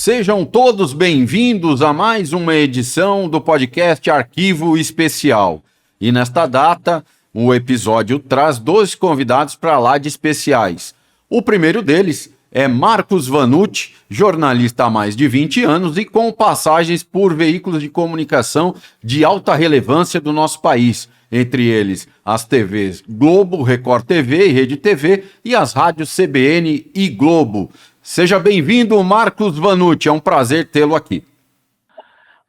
Sejam todos bem-vindos a mais uma edição do podcast Arquivo Especial. E nesta data, o episódio traz 2 convidados para lá de especiais. O primeiro deles é Marcos Vanucci, jornalista há mais de 20 anos e com passagens por veículos de comunicação de alta relevância do nosso país, entre eles as TVs Globo, Record TV e Rede TV e as rádios CBN e Globo. Seja bem-vindo, Marcos Vanucci, é um prazer tê-lo aqui.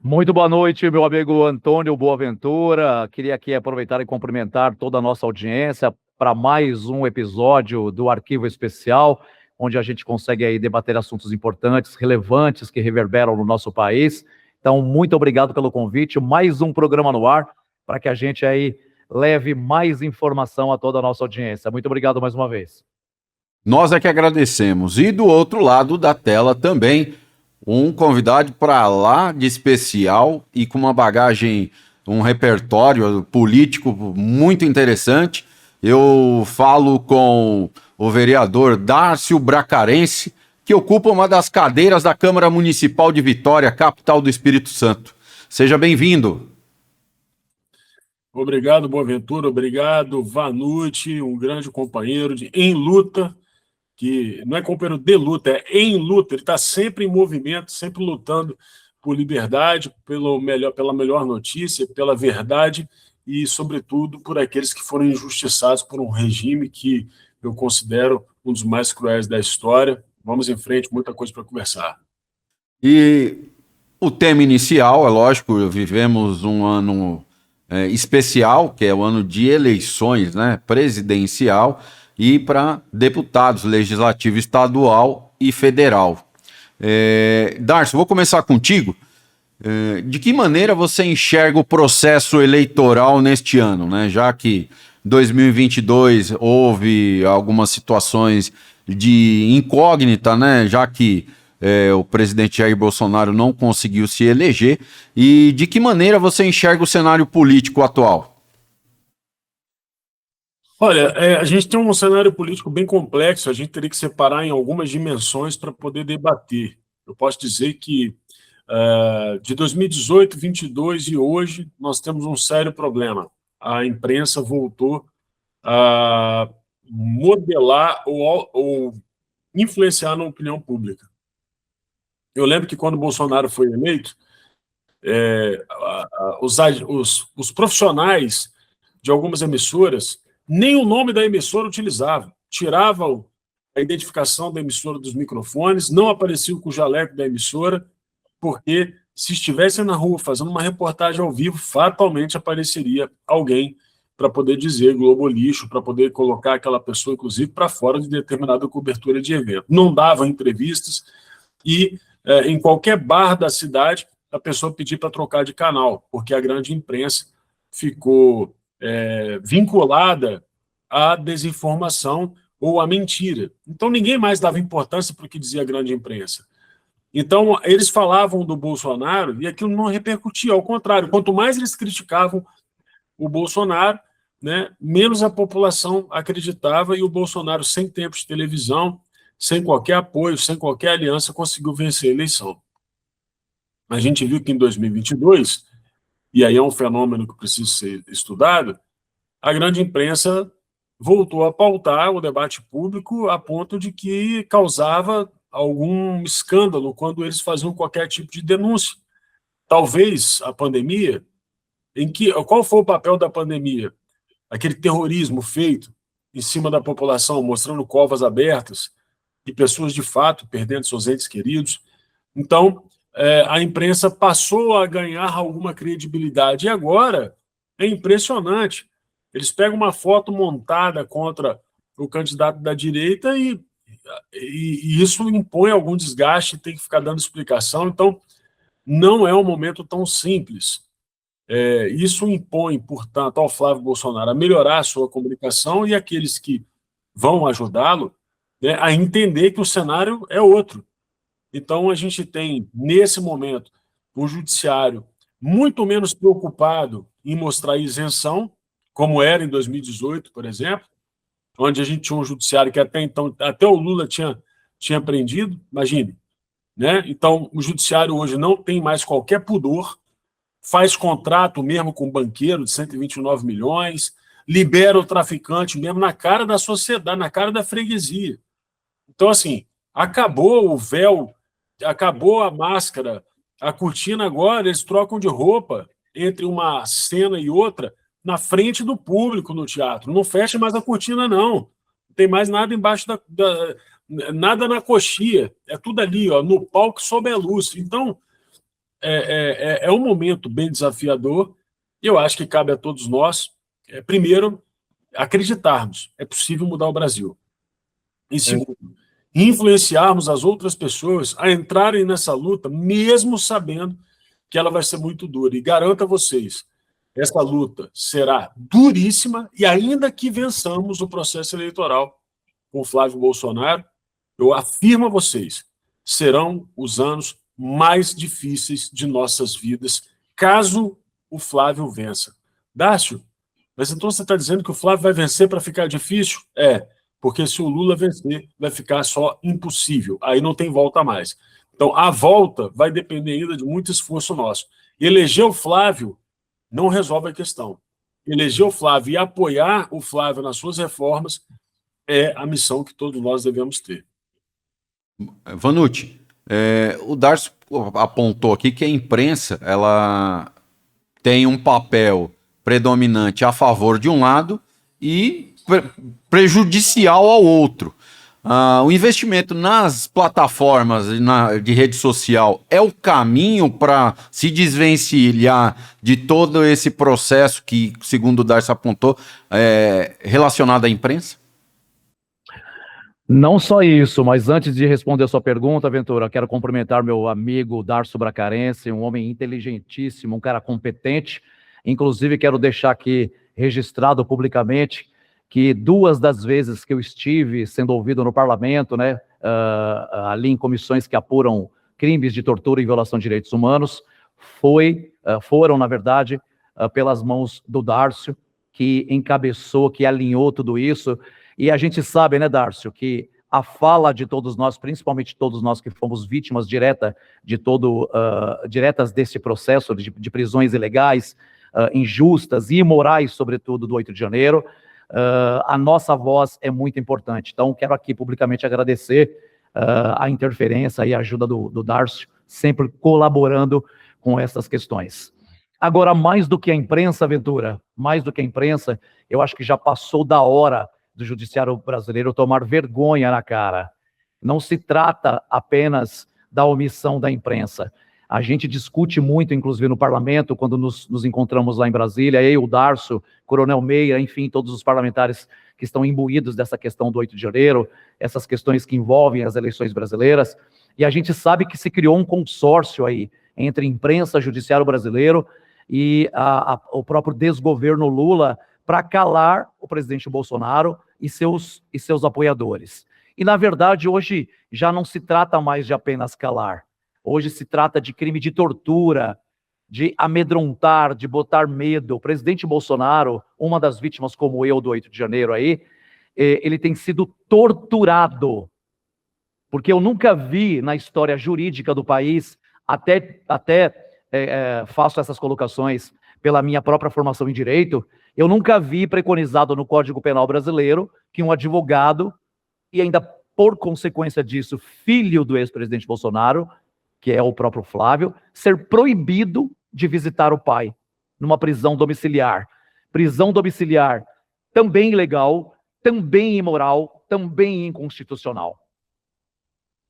Muito boa noite, meu amigo Antônio Boaventura. Queria aqui aproveitar e cumprimentar toda a nossa audiência para mais um episódio do Arquivo Especial, onde a gente consegue aí debater assuntos importantes, relevantes, que reverberam no nosso país. Então, muito obrigado pelo convite. Mais um programa no ar para que a gente aí leve mais informação a toda a nossa audiência. Muito obrigado mais uma vez. Nós é que agradecemos. E do outro lado da tela também, um convidado para lá de especial e com uma bagagem, um repertório político muito interessante. Eu falo com o vereador Dárcio Bracarense, que ocupa uma das cadeiras da Câmara Municipal de Vitória, capital do Espírito Santo. Seja bem-vindo. Obrigado, Boaventura. Obrigado, Vanucci, um grande companheiro em luta, que não é companheiro de luta, é em luta. Ele está sempre em movimento, sempre lutando por liberdade, pela melhor notícia, pela verdade e, sobretudo, por aqueles que foram injustiçados por um regime que eu considero um dos mais cruéis da história. Vamos em frente, muita coisa para conversar. E o tema inicial, é lógico, vivemos um ano especial, que é o ano de eleições, né, presidencial, e para deputados, legislativo estadual e federal. Darcio, vou começar contigo. De que maneira você enxerga o processo eleitoral neste ano, né? Já que 2022 houve algumas situações de incógnita, né? Já que o presidente Jair Bolsonaro não conseguiu se eleger. E de que maneira você enxerga o cenário político atual? Olha, a gente tem um cenário político bem complexo, a gente teria que separar em algumas dimensões para poder debater. Eu posso dizer que de 2018, 22 e hoje, nós temos um sério problema. A imprensa voltou a modelar ou influenciar na opinião pública. Eu lembro que quando o Bolsonaro foi eleito, os profissionais de algumas emissoras nem o nome da emissora utilizavam, tiravam a identificação da emissora dos microfones, não apareciam com o jaleco da emissora, porque se estivessem na rua fazendo uma reportagem ao vivo, fatalmente apareceria alguém para poder dizer Globo lixo, para poder colocar aquela pessoa, inclusive, para fora de determinada cobertura de evento. Não davam entrevistas e, em qualquer bar da cidade, a pessoa pedia para trocar de canal, porque a grande imprensa ficou vinculada à desinformação ou à mentira. Então, ninguém mais dava importância para o que dizia a grande imprensa. Então, eles falavam do Bolsonaro e aquilo não repercutia, ao contrário, quanto mais eles criticavam o Bolsonaro, né, menos a população acreditava e o Bolsonaro, sem tempo de televisão, sem qualquer apoio, sem qualquer aliança, conseguiu vencer a eleição. A gente viu que em 2022, e aí é um fenômeno que precisa ser estudado, a grande imprensa voltou a pautar o debate público a ponto de que causava algum escândalo quando eles faziam qualquer tipo de denúncia. Talvez a pandemia, qual foi o papel da pandemia? Aquele terrorismo feito em cima da população, mostrando covas abertas e pessoas de fato perdendo seus entes queridos. Então, a imprensa passou a ganhar alguma credibilidade. E agora é impressionante. Eles pegam uma foto montada contra o candidato da direita e isso impõe algum desgaste, tem que ficar dando explicação. Então, não é um momento tão simples. Isso impõe, portanto, ao Flávio Bolsonaro a melhorar a sua comunicação e aqueles que vão ajudá-lo, né, a entender que o cenário é outro. Então, a gente tem, nesse momento, o judiciário muito menos preocupado em mostrar isenção, como era em 2018, por exemplo, onde a gente tinha um judiciário que até então, até o Lula tinha prendido, imagine, né? Então, o judiciário hoje não tem mais qualquer pudor, faz contrato mesmo com o banqueiro de 129 milhões, libera o traficante mesmo na cara da sociedade, na cara da freguesia. Então, assim, acabou o véu, acabou a máscara, a cortina agora, eles trocam de roupa entre uma cena e outra na frente do público no teatro. Não fecha mais a cortina, não. Não tem mais nada embaixo nada na coxia. É tudo ali, ó, no palco sob a luz. Então, é um momento bem desafiador e eu acho que cabe a todos nós, primeiro, acreditarmos. É possível mudar o Brasil. E segundo, influenciarmos as outras pessoas a entrarem nessa luta, mesmo sabendo que ela vai ser muito dura. E garanto a vocês, essa luta será duríssima e ainda que vençamos o processo eleitoral com Flávio Bolsonaro, eu afirmo a vocês, serão os anos mais difíceis de nossas vidas, caso o Flávio vença. Dácio, mas então você está dizendo que o Flávio vai vencer para ficar difícil? Porque se o Lula vencer, vai ficar só impossível. Aí não tem volta mais. Então, a volta vai depender ainda de muito esforço nosso. Eleger o Flávio não resolve a questão. Eleger o Flávio e apoiar o Flávio nas suas reformas é a missão que todos nós devemos ter. Vanucci, o Darcio apontou aqui que a imprensa ela tem um papel predominante a favor de um lado e prejudicial ao outro. O investimento nas plataformas de rede social é o caminho para se desvencilhar de todo esse processo que, segundo o Darcio apontou, relacionado à imprensa? Não só isso, mas antes de responder a sua pergunta, Ventura, quero cumprimentar meu amigo Darcio Bracarense, um homem inteligentíssimo, um cara competente. Inclusive, quero deixar aqui registrado publicamente que 2 das vezes que eu estive sendo ouvido no parlamento, né, ali em comissões que apuram crimes de tortura e violação de direitos humanos, foram, na verdade, pelas mãos do Darcio, que encabeçou, que alinhou tudo isso. E a gente sabe, né, Darcio, que a fala de todos nós, principalmente todos nós que fomos vítimas diretas desse processo de prisões ilegais, injustas e imorais, sobretudo, do 8 de janeiro, a nossa voz é muito importante. Então, quero aqui publicamente agradecer a interferência e a ajuda do Darcio, sempre colaborando com essas questões. Agora, mais do que a imprensa, Ventura, mais do que a imprensa, eu acho que já passou da hora do judiciário brasileiro tomar vergonha na cara. Não se trata apenas da omissão da imprensa. A gente discute muito, inclusive no parlamento, quando nos encontramos lá em Brasília, eu, o Darcio, Coronel Meira, enfim, todos os parlamentares que estão imbuídos dessa questão do 8 de janeiro, essas questões que envolvem as eleições brasileiras, e a gente sabe que se criou um consórcio aí entre imprensa, judiciário brasileiro e o próprio desgoverno Lula para calar o presidente Bolsonaro e seus apoiadores. E, na verdade, hoje já não se trata mais de apenas calar. Hoje se trata de crime de tortura, de amedrontar, de botar medo. O presidente Bolsonaro, uma das vítimas como eu do 8 de janeiro aí, ele tem sido torturado. Porque eu nunca vi na história jurídica do país, até faço essas colocações pela minha própria formação em direito, eu nunca vi preconizado no Código Penal brasileiro que um advogado, e ainda por consequência disso, filho do ex-presidente Bolsonaro, que é o próprio Flávio, ser proibido de visitar o pai numa prisão domiciliar. Prisão domiciliar também ilegal, também imoral, também inconstitucional.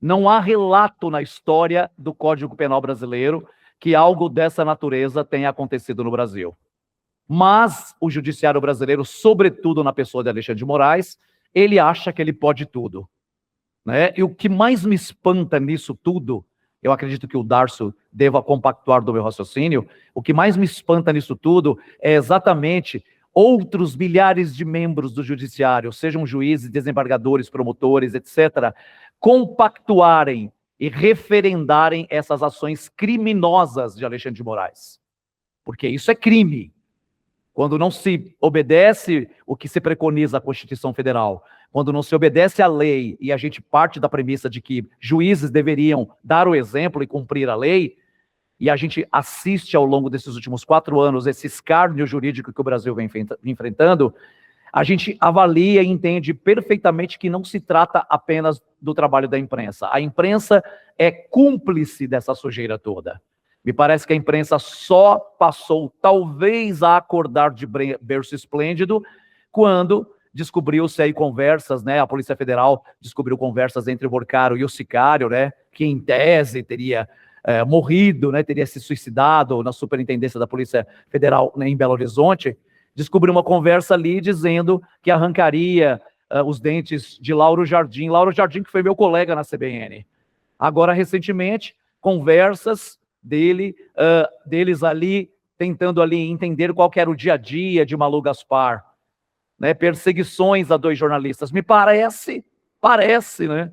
Não há relato na história do Código Penal brasileiro que algo dessa natureza tenha acontecido no Brasil. Mas o judiciário brasileiro, sobretudo na pessoa de Alexandre de Moraes, ele acha que ele pode tudo, né? E o que mais me espanta nisso tudo, eu acredito que o Darcio deva compactuar do meu raciocínio, o que mais me espanta nisso tudo é exatamente outros milhares de membros do judiciário, sejam juízes, desembargadores, promotores, etc., compactuarem e referendarem essas ações criminosas de Alexandre de Moraes. Porque isso é crime. quando não se obedece o que se preconiza a Constituição Federal, quando não se obedece à lei, e a gente parte da premissa de que juízes deveriam dar o exemplo e cumprir a lei, e a gente assiste ao longo desses últimos 4 anos esse escárnio jurídico que o Brasil vem enfrentando, a gente avalia e entende perfeitamente que não se trata apenas do trabalho da imprensa. A imprensa é cúmplice dessa sujeira toda. Me parece que a imprensa só passou, talvez, a acordar de berço esplêndido quando descobriu-se aí conversas, né? A Polícia Federal descobriu conversas entre o Borcaro e o Sicário, né? Que, em tese, teria morrido, né? Teria se suicidado na superintendência da Polícia Federal, né, em Belo Horizonte. Descobriu uma conversa ali dizendo que arrancaria os dentes de Lauro Jardim. Lauro Jardim, que foi meu colega na CBN. Agora, recentemente, conversas deles ali, tentando ali entender qual que era o dia a dia de Malu Gaspar, né? Perseguições a 2 jornalistas. Me parece, né,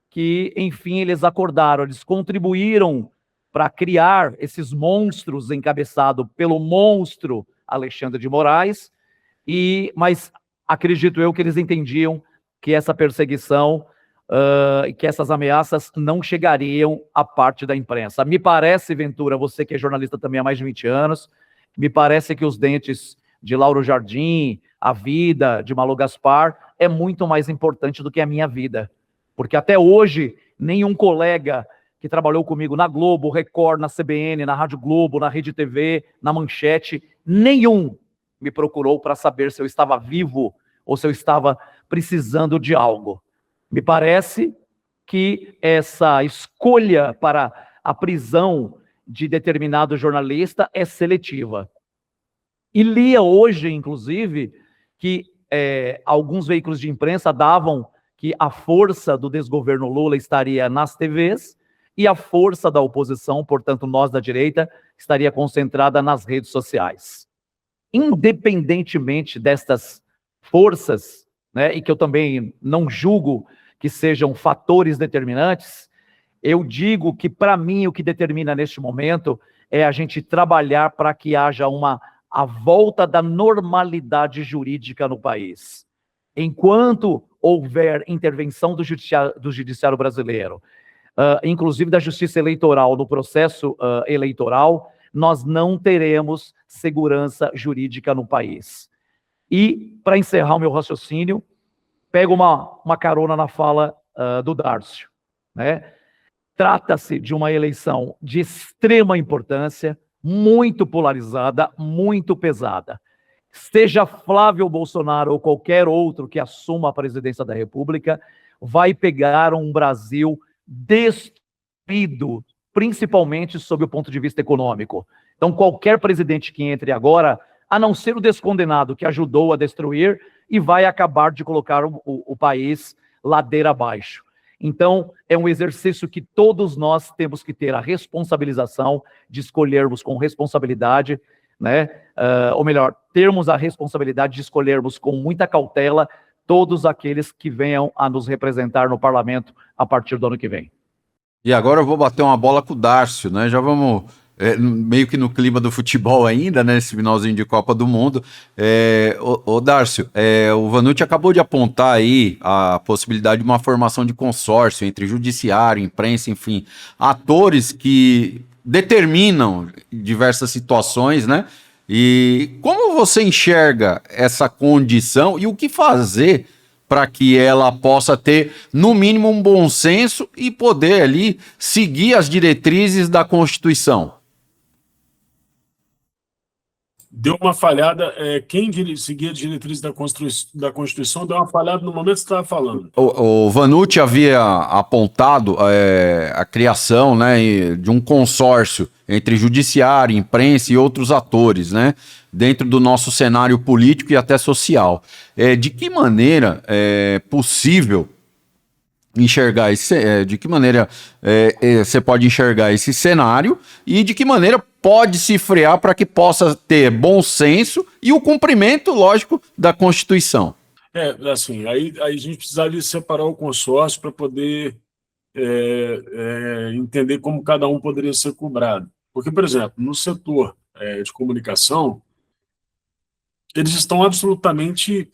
que, enfim, eles acordaram, eles contribuíram para criar esses monstros encabeçado pelo monstro Alexandre de Moraes, mas acredito eu que eles entendiam que essa perseguição e que essas ameaças não chegariam à parte da imprensa. Me parece, Ventura, você que é jornalista também há mais de 20 anos, me parece que os dentes de Lauro Jardim, a vida de Malu Gaspar, é muito mais importante do que a minha vida. Porque até hoje, nenhum colega que trabalhou comigo na Globo, Record, na CBN, na Rádio Globo, na Rede TV, na Manchete, nenhum me procurou para saber se eu estava vivo ou se eu estava precisando de algo. Me parece que essa escolha para a prisão de determinado jornalista é seletiva. E lia hoje, inclusive, que alguns veículos de imprensa davam que a força do desgoverno Lula estaria nas TVs e a força da oposição, portanto, nós da direita, estaria concentrada nas redes sociais. Independentemente destas forças, né, e que eu também não julgo que sejam fatores determinantes, eu digo que, para mim, o que determina neste momento é a gente trabalhar para que haja a volta da normalidade jurídica no país. Enquanto houver intervenção do judiciário brasileiro, inclusive da justiça eleitoral no processo eleitoral, nós não teremos segurança jurídica no país. E, para encerrar o meu raciocínio, pego uma carona na fala do Dárcio, né? Trata-se de uma eleição de extrema importância, muito polarizada, muito pesada. Seja Flávio Bolsonaro ou qualquer outro que assuma a presidência da República, vai pegar um Brasil destruído, principalmente sob o ponto de vista econômico. Então, qualquer presidente que entre agora, a não ser o descondenado que ajudou a destruir, e vai acabar de colocar o país ladeira abaixo. Então, é um exercício que todos nós temos que ter a responsabilização de escolhermos com responsabilidade, né? Ou melhor, termos a responsabilidade de escolhermos com muita cautela todos aqueles que venham a nos representar no parlamento a partir do ano que vem. E agora eu vou bater uma bola com o Dárcio, né? Já vamos meio que no clima do futebol ainda, né? Esse finalzinho de Copa do Mundo. Ô Dárcio, o Vanucci acabou de apontar aí a possibilidade de uma formação de consórcio entre judiciário, imprensa, enfim, atores que determinam diversas situações, né? E como você enxerga essa condição e o que fazer para que ela possa ter, no mínimo, um bom senso e poder ali seguir as diretrizes da Constituição? Deu uma falhada, quem seguia as diretrizes da Constituição deu uma falhada no momento que você estava falando. O Vanucci havia apontado a criação, né, de um consórcio entre judiciário, imprensa e outros atores, né, dentro do nosso cenário político e até social. De que maneira é possível enxergar de que maneira você pode enxergar esse cenário e de que maneira pode se frear para que possa ter bom senso e o cumprimento, lógico, da Constituição? Assim, aí a gente precisaria separar o consórcio para poder entender como cada um poderia ser cobrado. Porque, por exemplo, no setor de comunicação, eles estão absolutamente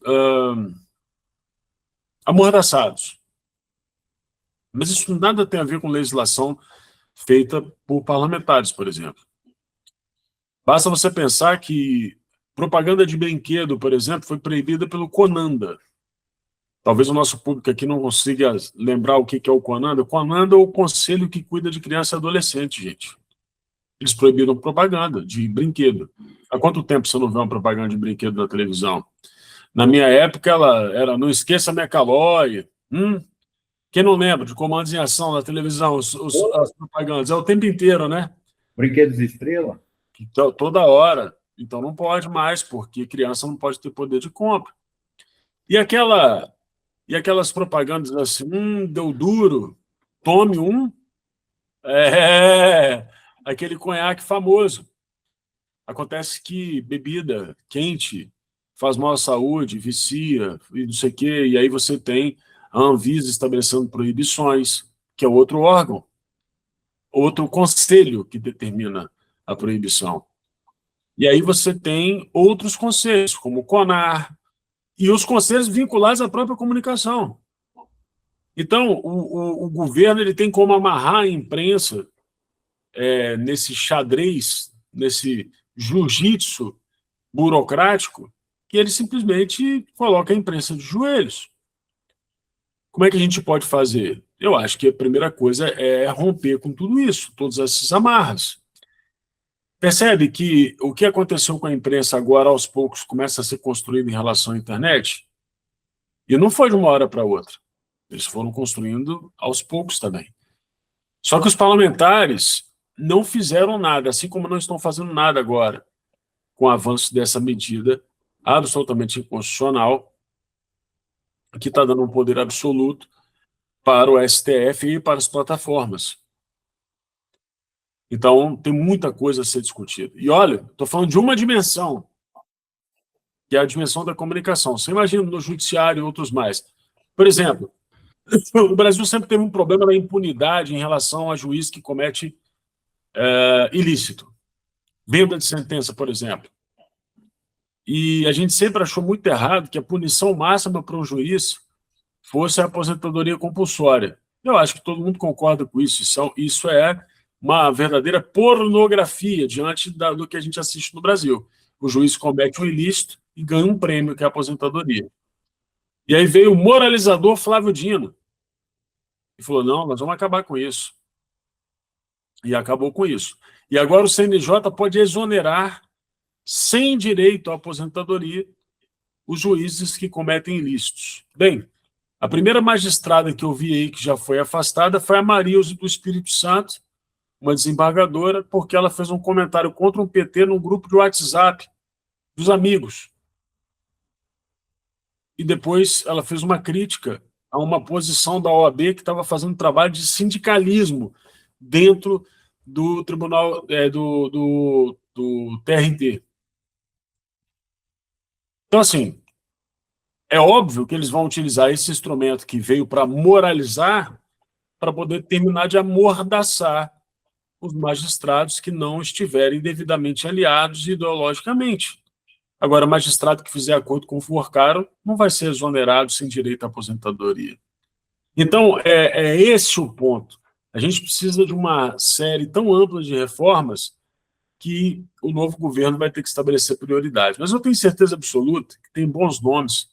amordaçados. Mas isso nada tem a ver com legislação feita por parlamentares, por exemplo. Basta você pensar que propaganda de brinquedo, por exemplo, foi proibida pelo Conanda. Talvez o nosso público aqui não consiga lembrar o que é o Conanda. O Conanda é o conselho que cuida de criança e adolescente, gente. Eles proibiram propaganda de brinquedo. Há quanto tempo você não vê uma propaganda de brinquedo na televisão? Na minha época, ela era Não Esqueça Minha Calói. Quem não lembra de Comandos em Ação na televisão, as propagandas? É o tempo inteiro, né? Brinquedos Estrela? Então, toda hora. Então não pode mais, porque criança não pode ter poder de compra. E aquelas propagandas assim, deu duro, tome um, aquele conhaque famoso. Acontece que bebida quente faz mal à saúde, vicia, e não sei o quê, e aí você tem a Anvisa estabelecendo proibições, que é outro órgão, outro conselho que determina a proibição. E aí você tem outros conselhos, como o CONAR, e os conselhos vinculados à própria comunicação. Então, o governo ele tem como amarrar a imprensa nesse xadrez, nesse jiu-jitsu burocrático, que ele simplesmente coloca a imprensa de joelhos. Como é que a gente pode fazer? Eu acho que a primeira coisa é romper com tudo isso, todas essas amarras. Percebe que o que aconteceu com a imprensa agora, aos poucos, começa a ser construído em relação à internet? E não foi de uma hora para outra. Eles foram construindo aos poucos também. Só que os parlamentares não fizeram nada, assim como não estão fazendo nada agora, com o avanço dessa medida absolutamente inconstitucional, que está dando um poder absoluto para o STF e para as plataformas. Então, tem muita coisa a ser discutida. E olha, estou falando de uma dimensão, que é a dimensão da comunicação. Você imagina no judiciário e outros mais. Por exemplo, o Brasil sempre teve um problema da impunidade em relação a juiz que comete ilícito. Venda de sentença, por exemplo. E a gente sempre achou muito errado que a punição máxima para um juiz fosse a aposentadoria compulsória. Eu acho que todo mundo concorda com isso. Isso é uma verdadeira pornografia diante do que a gente assiste no Brasil. O juiz comete um ilícito e ganha um prêmio, que é a aposentadoria. E aí veio o moralizador Flávio Dino e falou, não, nós vamos acabar com isso. E acabou com isso. E agora o CNJ pode exonerar, sem direito à aposentadoria, os juízes que cometem ilícitos. Bem, a primeira magistrada que eu vi aí que já foi afastada foi a Marilze do Espírito Santo, uma desembargadora, porque ela fez um comentário contra um PT num grupo de WhatsApp dos amigos. E depois ela fez uma crítica a uma posição da OAB que estava fazendo trabalho de sindicalismo dentro do tribunal, do TRT. Então, assim, é óbvio que eles vão utilizar esse instrumento que veio para moralizar para poder terminar de amordaçar os magistrados que não estiverem devidamente aliados ideologicamente. Agora, magistrado que fizer acordo com o Forcaro não vai ser exonerado sem direito à aposentadoria. Então, é esse o ponto. A gente precisa de uma série tão ampla de reformas que o novo governo vai ter que estabelecer prioridade. Mas eu tenho certeza absoluta que tem bons nomes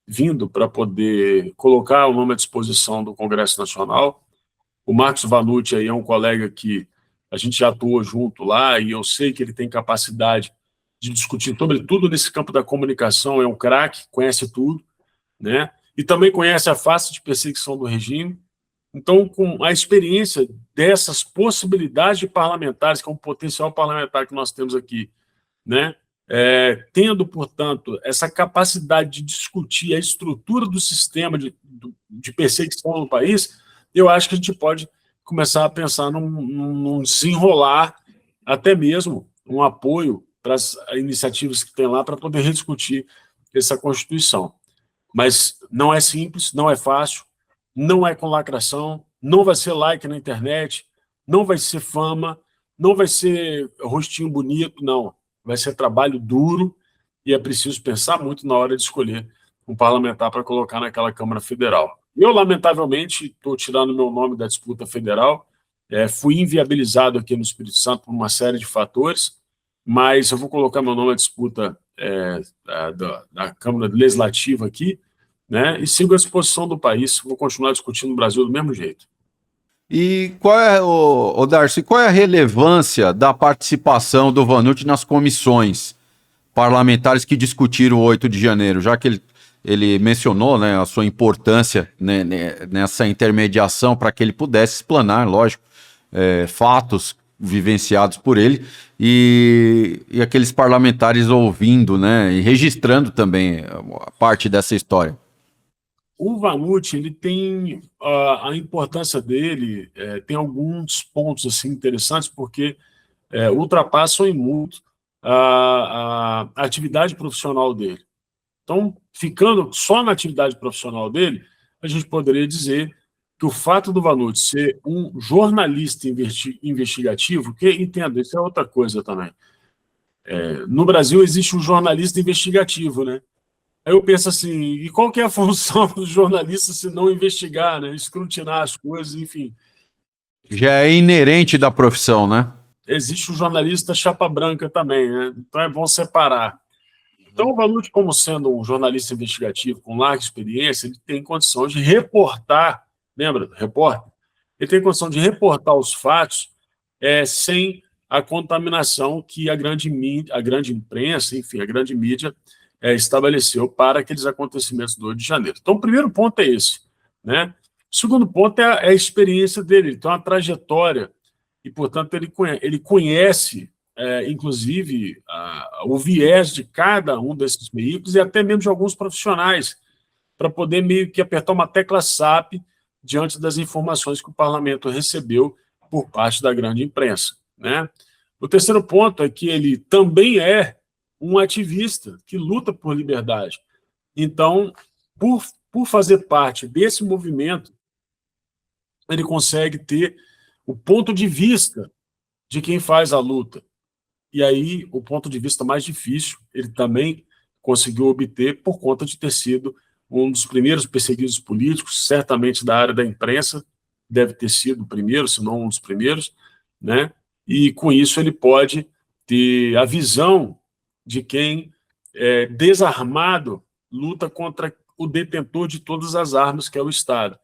vindo para poder colocar o nome à disposição do Congresso Nacional. O Marcos Vanucci aí é um colega que a gente já atuou junto lá e eu sei que ele tem capacidade de discutir sobre tudo nesse campo da comunicação, é um craque, conhece tudo, né? E também conhece a face de perseguição do regime. Então, com a experiência dessas possibilidades de parlamentares, que é um potencial parlamentar que nós temos aqui, né? Tendo, portanto, essa capacidade de discutir a estrutura do sistema de perseguição no país, eu acho que a gente pode começar a pensar num desenrolar, até mesmo um apoio para as iniciativas que tem lá para poder rediscutir essa Constituição. Mas não é simples, não é fácil, não é com lacração, não vai ser like na internet, não vai ser fama, não vai ser rostinho bonito, não. Vai ser trabalho duro e é preciso pensar muito na hora de escolher um parlamentar para colocar naquela Câmara Federal. Eu, lamentavelmente, estou tirando meu nome da disputa federal, fui inviabilizado aqui no Espírito Santo por uma série de fatores, mas eu vou colocar meu nome à disputa da Câmara Legislativa aqui, né, e sigo à disposição do país, vou continuar discutindo o Brasil do mesmo jeito. E qual é, Darcy, qual é a relevância da participação do Vanucci nas comissões parlamentares que discutiram o 8 de janeiro, já que ele mencionou, né, a sua importância, né, nessa intermediação para que ele pudesse explanar, lógico, fatos vivenciados por ele e aqueles parlamentares ouvindo, né, e registrando também a parte dessa história. O Vanucci, ele tem a importância dele, tem alguns pontos assim interessantes, porque ultrapassam em muito a atividade profissional dele. Então, ficando só na atividade profissional dele, a gente poderia dizer que o fato do Vanucci ser um jornalista investigativo, que, entenda, isso é outra coisa também. No Brasil existe um jornalista investigativo, né? Aí eu penso assim, e qual que é a função do jornalista se não investigar, né? Escrutinar as coisas, enfim. Já é inerente da profissão, né? Existe o jornalista chapa branca também, né? Então é bom separar. Então o Vanucci, como sendo um jornalista investigativo com larga experiência, ele tem condição de reportar, lembra, repórter? Ele tem condição de reportar os fatos sem a contaminação que a grande imprensa, enfim, a grande mídia estabeleceu para aqueles acontecimentos do 8 de janeiro. Então, o primeiro ponto é esse, né? O segundo ponto é a experiência dele, ele tem uma trajetória e, portanto, ele conhece, inclusive, o viés de cada um desses veículos e até mesmo de alguns profissionais, para poder meio que apertar uma tecla SAP diante das informações que o parlamento recebeu por parte da grande imprensa, né? O terceiro ponto é que ele também é um ativista que luta por liberdade. Então, por fazer parte desse movimento, ele consegue ter o ponto de vista de quem faz a luta. E aí, o ponto de vista mais difícil, ele também conseguiu obter por conta de ter sido um dos primeiros perseguidos políticos, certamente da área da imprensa, deve ter sido o primeiro, se não um dos primeiros, né? E com isso ele pode ter a visão de quem, desarmado, luta contra o detentor de todas as armas, que é o Estado.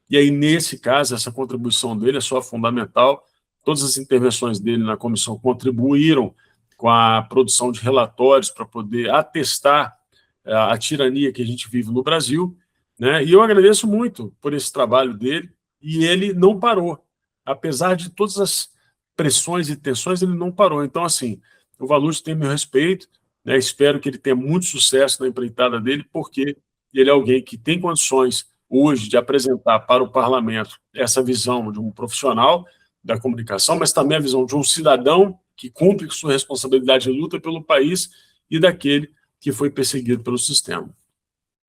E aí, nesse caso, essa contribuição dele é só fundamental. Todas as intervenções dele na comissão contribuíram com a produção de relatórios para poder atestar a tirania que a gente vive no Brasil, né? E eu agradeço muito por esse trabalho dele, e ele não parou. Apesar de todas as pressões e tensões, ele não parou. Então, assim, o Vanucci tem meu respeito, né? Espero que ele tenha muito sucesso na empreitada dele, porque ele é alguém que tem condições hoje de apresentar para o parlamento essa visão de um profissional da comunicação, mas também a visão de um cidadão que cumpre com sua responsabilidade e luta pelo país e daquele que foi perseguido pelo sistema.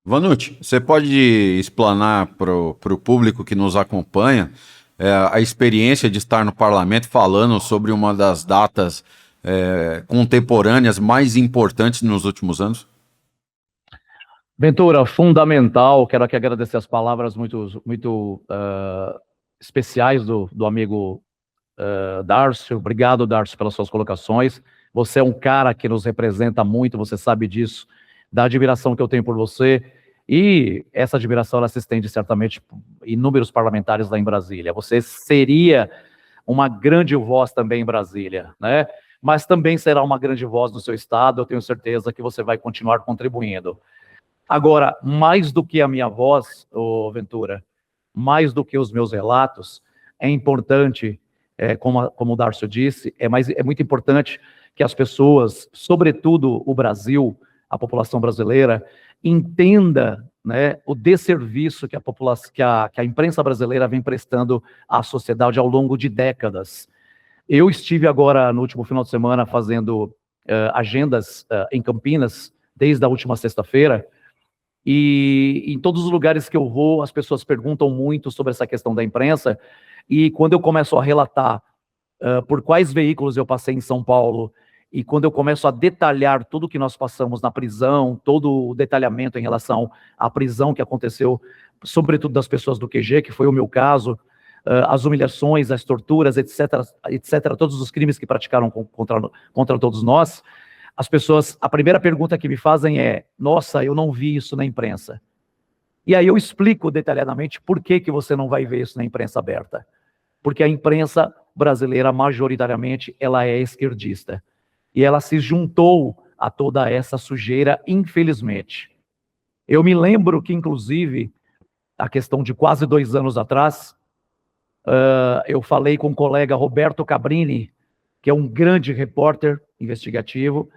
Vanucci, você pode explanar para o público que nos acompanha a experiência de estar no parlamento falando sobre uma das datas contemporâneas mais importantes nos últimos anos? Ventura, fundamental. Quero aqui agradecer as palavras muito especiais do amigo Darcy. Obrigado, Darcy, pelas suas colocações. Você é um cara que nos representa muito, você sabe disso, da admiração que eu tenho por você, e essa admiração ela se estende certamente por inúmeros parlamentares lá em Brasília. Você seria uma grande voz também em Brasília, né? Mas também será uma grande voz no seu estado, eu tenho certeza que você vai continuar contribuindo. Agora, mais do que a minha voz, Ventura, mais do que os meus relatos, é importante, como o Darcy disse, é muito importante que as pessoas, sobretudo o Brasil, a população brasileira, entenda, né, o desserviço que a imprensa brasileira vem prestando à sociedade ao longo de décadas. Eu estive agora, no último final de semana, fazendo agendas em Campinas, desde a última sexta-feira, e em todos os lugares que eu vou, as pessoas perguntam muito sobre essa questão da imprensa, e quando eu começo a relatar por quais veículos eu passei em São Paulo E quando eu começo a detalhar tudo que nós passamos na prisão, todo o detalhamento em relação à prisão que aconteceu, sobretudo das pessoas do QG, que foi o meu caso, as humilhações, as torturas, etc., etc., todos os crimes que praticaram contra todos nós, as pessoas, a primeira pergunta que me fazem é: nossa, eu não vi isso na imprensa. E aí eu explico detalhadamente por que você não vai ver isso na imprensa aberta. Porque a imprensa brasileira, majoritariamente, ela é esquerdista. E ela se juntou a toda essa sujeira, infelizmente. Eu me lembro que, inclusive, a questão de quase 2 anos atrás, eu falei com o colega Roberto Cabrini, que é um grande repórter investigativo,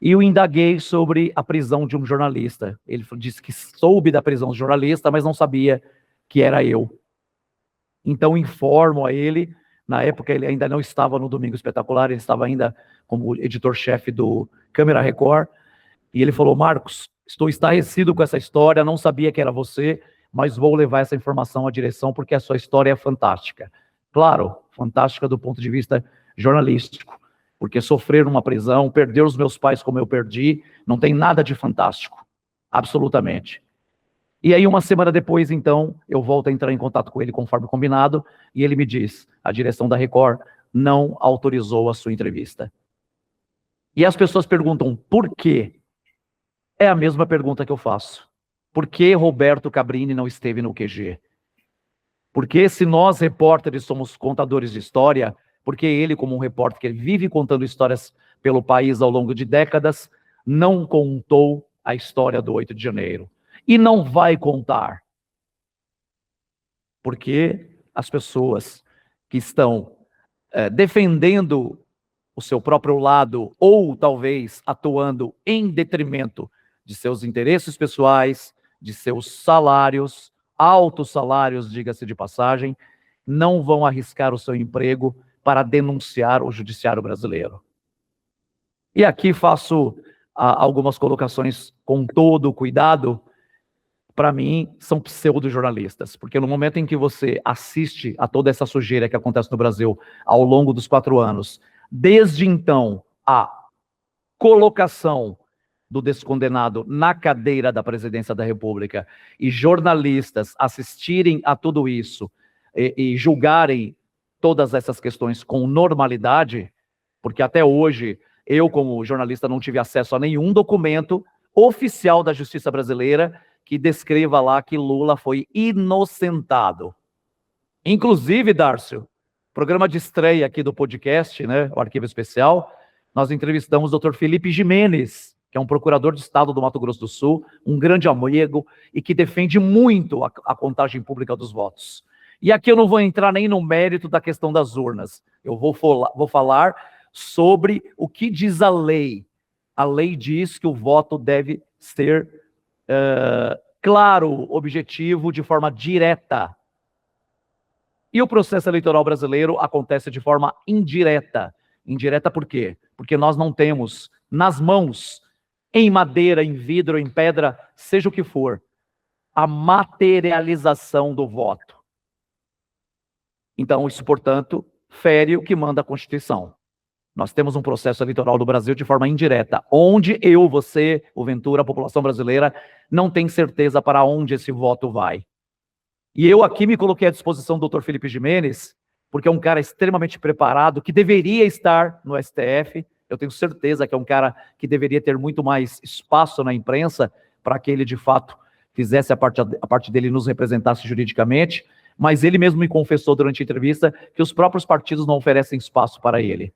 e o indaguei sobre a prisão de um jornalista. Ele disse que soube da prisão do jornalista, mas não sabia que era eu. Então, informo a ele. Na época, ele ainda não estava no Domingo Espetacular, ele estava ainda como editor-chefe do Câmera Record, e ele falou: Marcos, estou estarrecido com essa história, não sabia que era você, mas vou levar essa informação à direção, porque a sua história é fantástica. Claro, fantástica do ponto de vista jornalístico, porque sofrer uma prisão, perder os meus pais como eu perdi, não tem nada de fantástico, absolutamente. E aí, uma semana depois, então, eu volto a entrar em contato com ele conforme combinado, e ele me diz: a direção da Record não autorizou a sua entrevista. E as pessoas perguntam: por quê? É a mesma pergunta que eu faço. Por que Roberto Cabrini não esteve no QG? Porque se nós, repórteres, somos contadores de história, porque ele, como um repórter que vive contando histórias pelo país ao longo de décadas, não contou a história do 8 de janeiro. E não vai contar. Porque as pessoas que estão defendendo o seu próprio lado, ou talvez atuando em detrimento de seus interesses pessoais, de seus salários, altos salários, diga-se de passagem, não vão arriscar o seu emprego para denunciar o judiciário brasileiro. E aqui faço algumas colocações com todo o cuidado. Para mim, são pseudo-jornalistas, porque no momento em que você assiste a toda essa sujeira que acontece no Brasil ao longo dos 4 anos, desde então, a colocação do descondenado na cadeira da presidência da República e jornalistas assistirem a tudo isso e julgarem todas essas questões com normalidade, porque até hoje eu, como jornalista, não tive acesso a nenhum documento oficial da Justiça brasileira que descreva lá que Lula foi inocentado. Inclusive, Dárcio, programa de estreia aqui do podcast, né, o Arquivo Especial, nós entrevistamos o Dr. Felipe Jimenez, que é um procurador de Estado do Mato Grosso do Sul, um grande amigo e que defende muito a contagem pública dos votos. E aqui eu não vou entrar nem no mérito da questão das urnas. Eu vou falar sobre o que diz a lei. A lei diz que o voto deve ser claro, objetivo, de forma direta. E o processo eleitoral brasileiro acontece de forma indireta. Indireta por quê? Porque nós não temos nas mãos, em madeira, em vidro, em pedra, seja o que for, a materialização do voto. Então, isso, portanto, fere o que manda a Constituição. Nós temos um processo eleitoral do Brasil de forma indireta, onde eu, você, o Ventura, a população brasileira, não tem certeza para onde esse voto vai. E eu aqui me coloquei à disposição do Dr. Felipe Jimenez, porque é um cara extremamente preparado, que deveria estar no STF. Eu tenho certeza que é um cara que deveria ter muito mais espaço na imprensa para que ele, de fato, fizesse a parte dele, nos representasse juridicamente. Mas ele mesmo me confessou durante a entrevista que os próprios partidos não oferecem espaço para ele.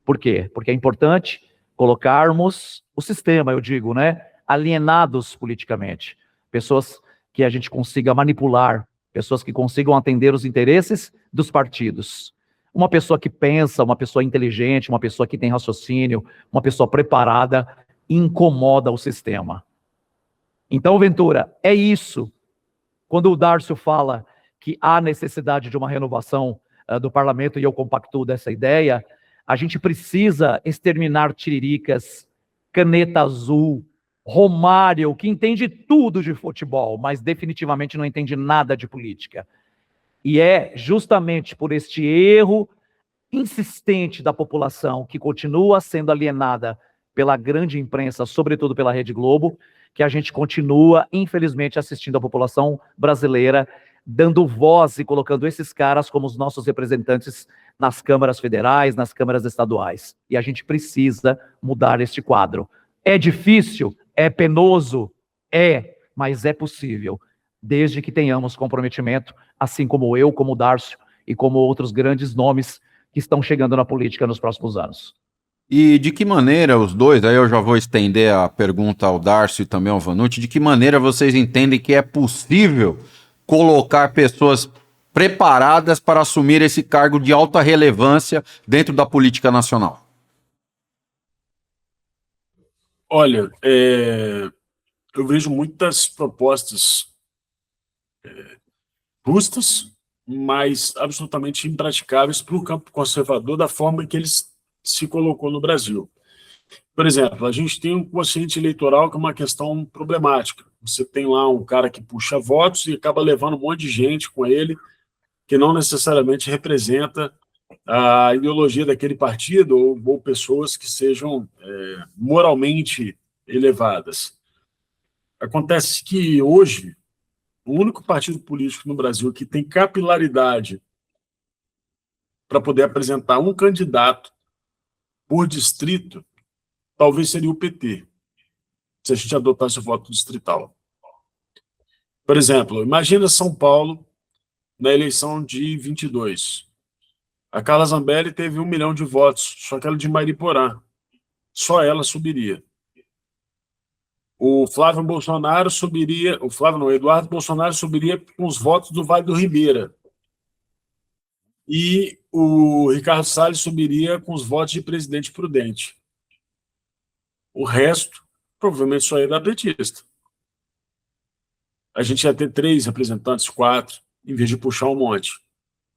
Por quê? Porque é importante colocarmos o sistema, eu digo, né, alienados politicamente. Pessoas que a gente consiga manipular, pessoas que consigam atender os interesses dos partidos. Uma pessoa que pensa, uma pessoa inteligente, uma pessoa que tem raciocínio, uma pessoa preparada, incomoda o sistema. Então, Ventura, é isso. Quando o Dárcio fala que há necessidade de uma renovação do parlamento, e eu compactuo dessa ideia, a gente precisa exterminar tiriricas, caneta azul, Romário, que entende tudo de futebol, mas definitivamente não entende nada de política. E é justamente por este erro insistente da população, que continua sendo alienada pela grande imprensa, sobretudo pela Rede Globo, que a gente continua, infelizmente, assistindo a população brasileira, dando voz e colocando esses caras como os nossos representantes nas câmaras federais, nas câmaras estaduais. E a gente precisa mudar este quadro. É difícil? É penoso? É, mas é possível, desde que tenhamos comprometimento, assim como eu, como o Darcio e como outros grandes nomes que estão chegando na política nos próximos anos. E de que maneira os dois, aí eu já vou estender a pergunta ao Darcio e também ao Vanucci, de que maneira vocês entendem que é possível colocar pessoas preparadas para assumir esse cargo de alta relevância dentro da política nacional? Olha, eu vejo muitas propostas justas, mas absolutamente impraticáveis para o campo conservador da forma que ele se colocou no Brasil. Por exemplo, a gente tem um quociente eleitoral que é uma questão problemática. Você tem lá um cara que puxa votos e acaba levando um monte de gente com ele que não necessariamente representa a ideologia daquele partido ou pessoas que sejam moralmente elevadas. Acontece que hoje o único partido político no Brasil que tem capilaridade para poder apresentar um candidato por distrito talvez seria o PT, se a gente adotasse o voto distrital. Por exemplo, imagina São Paulo na eleição de 22. A Carla Zambelli teve 1 milhão de votos, só que ela de Mariporã. Só ela subiria. O Flávio Bolsonaro subiria, o Eduardo Bolsonaro subiria com os votos do Vale do Ribeira. E o Ricardo Salles subiria com os votos de Presidente Prudente. O resto, provavelmente só ia dar petista. A gente ia ter 3 representantes, 4, em vez de puxar um monte.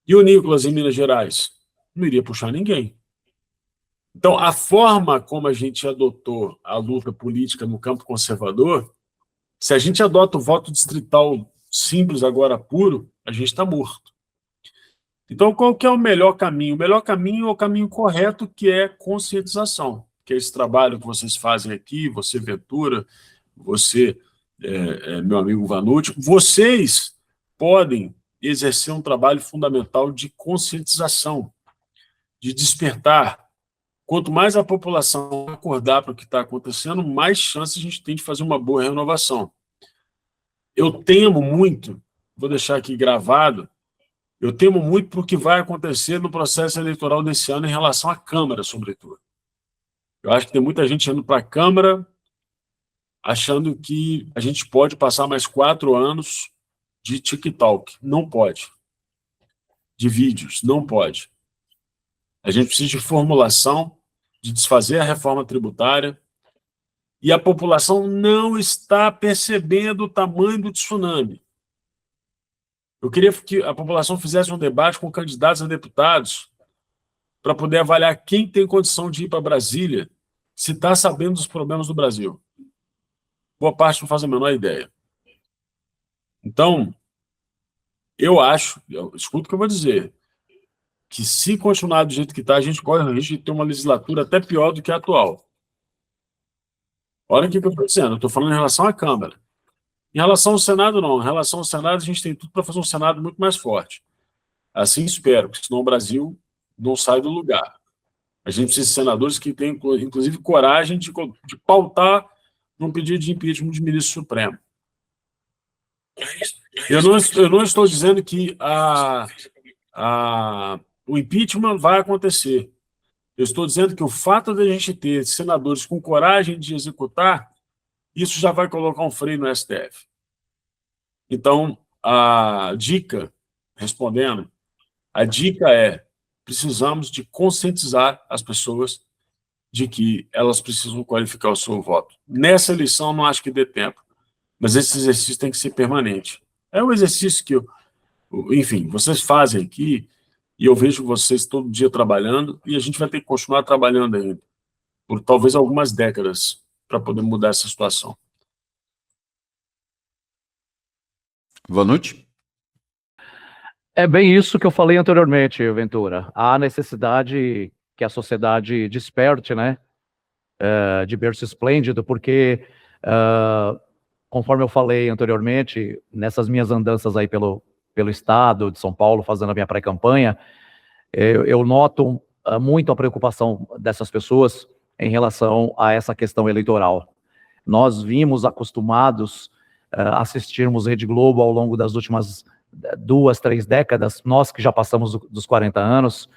E o Nicolas, em Minas Gerais? Não iria puxar ninguém. Então, a forma como a gente adotou a luta política no campo conservador, se a gente adota o voto distrital simples, agora puro, a gente está morto. Então, qual que é o melhor caminho? O melhor caminho é o caminho correto, que é conscientização, que é esse trabalho que vocês fazem aqui, você, Ventura, você, meu amigo Vanucci, vocês podem exercer um trabalho fundamental de conscientização, de despertar. Quanto mais a população acordar para o que está acontecendo, mais chance a gente tem de fazer uma boa renovação. Eu temo muito, vou deixar aqui gravado, eu temo muito para o que vai acontecer no processo eleitoral desse ano em relação à Câmara, sobretudo. Eu acho que tem muita gente indo para a Câmara achando que a gente pode passar mais 4 anos de TikTok. Não pode. De vídeos, não pode. A gente precisa de formulação, de desfazer a reforma tributária, e a população não está percebendo o tamanho do tsunami. Eu queria que a população fizesse um debate com candidatos a deputados para poder avaliar quem tem condição de ir para Brasília se está sabendo dos problemas do Brasil. Boa parte não faz a menor ideia. Então, eu acho, escuta o que eu vou dizer, que se continuar do jeito que está, a gente corre o risco de ter uma legislatura até pior do que a atual. Olha o que eu estou dizendo, eu estou falando em relação à Câmara. Em relação ao Senado, não. Em relação ao Senado, a gente tem tudo para fazer um Senado muito mais forte. Assim espero, porque senão o Brasil não sai do lugar. A gente precisa de senadores que tenham, inclusive, coragem de pautar num pedido de impeachment de ministro supremo. Eu não estou dizendo que o impeachment vai acontecer. Eu estou dizendo que o fato de a gente ter senadores com coragem de executar, isso já vai colocar um freio no STF. Então, a dica, respondendo, a dica é: precisamos de conscientizar as pessoas de que elas precisam qualificar o seu voto. Nessa eleição, não acho que dê tempo, mas esse exercício tem que ser permanente. É um exercício que, enfim, vocês fazem aqui, e eu vejo vocês todo dia trabalhando, e a gente vai ter que continuar trabalhando ainda, por talvez algumas décadas, para poder mudar essa situação. Vanucci? É bem isso que eu falei anteriormente, Ventura. Há necessidade que a sociedade desperte, né? De berço esplêndido, porque, conforme eu falei anteriormente, nessas minhas andanças aí pelo estado de São Paulo, fazendo a minha pré-campanha, eu noto muito a preocupação dessas pessoas em relação a essa questão eleitoral. Nós vimos acostumados a assistirmos Rede Globo ao longo das últimas 2, 3 décadas, nós que já passamos dos 40 anos,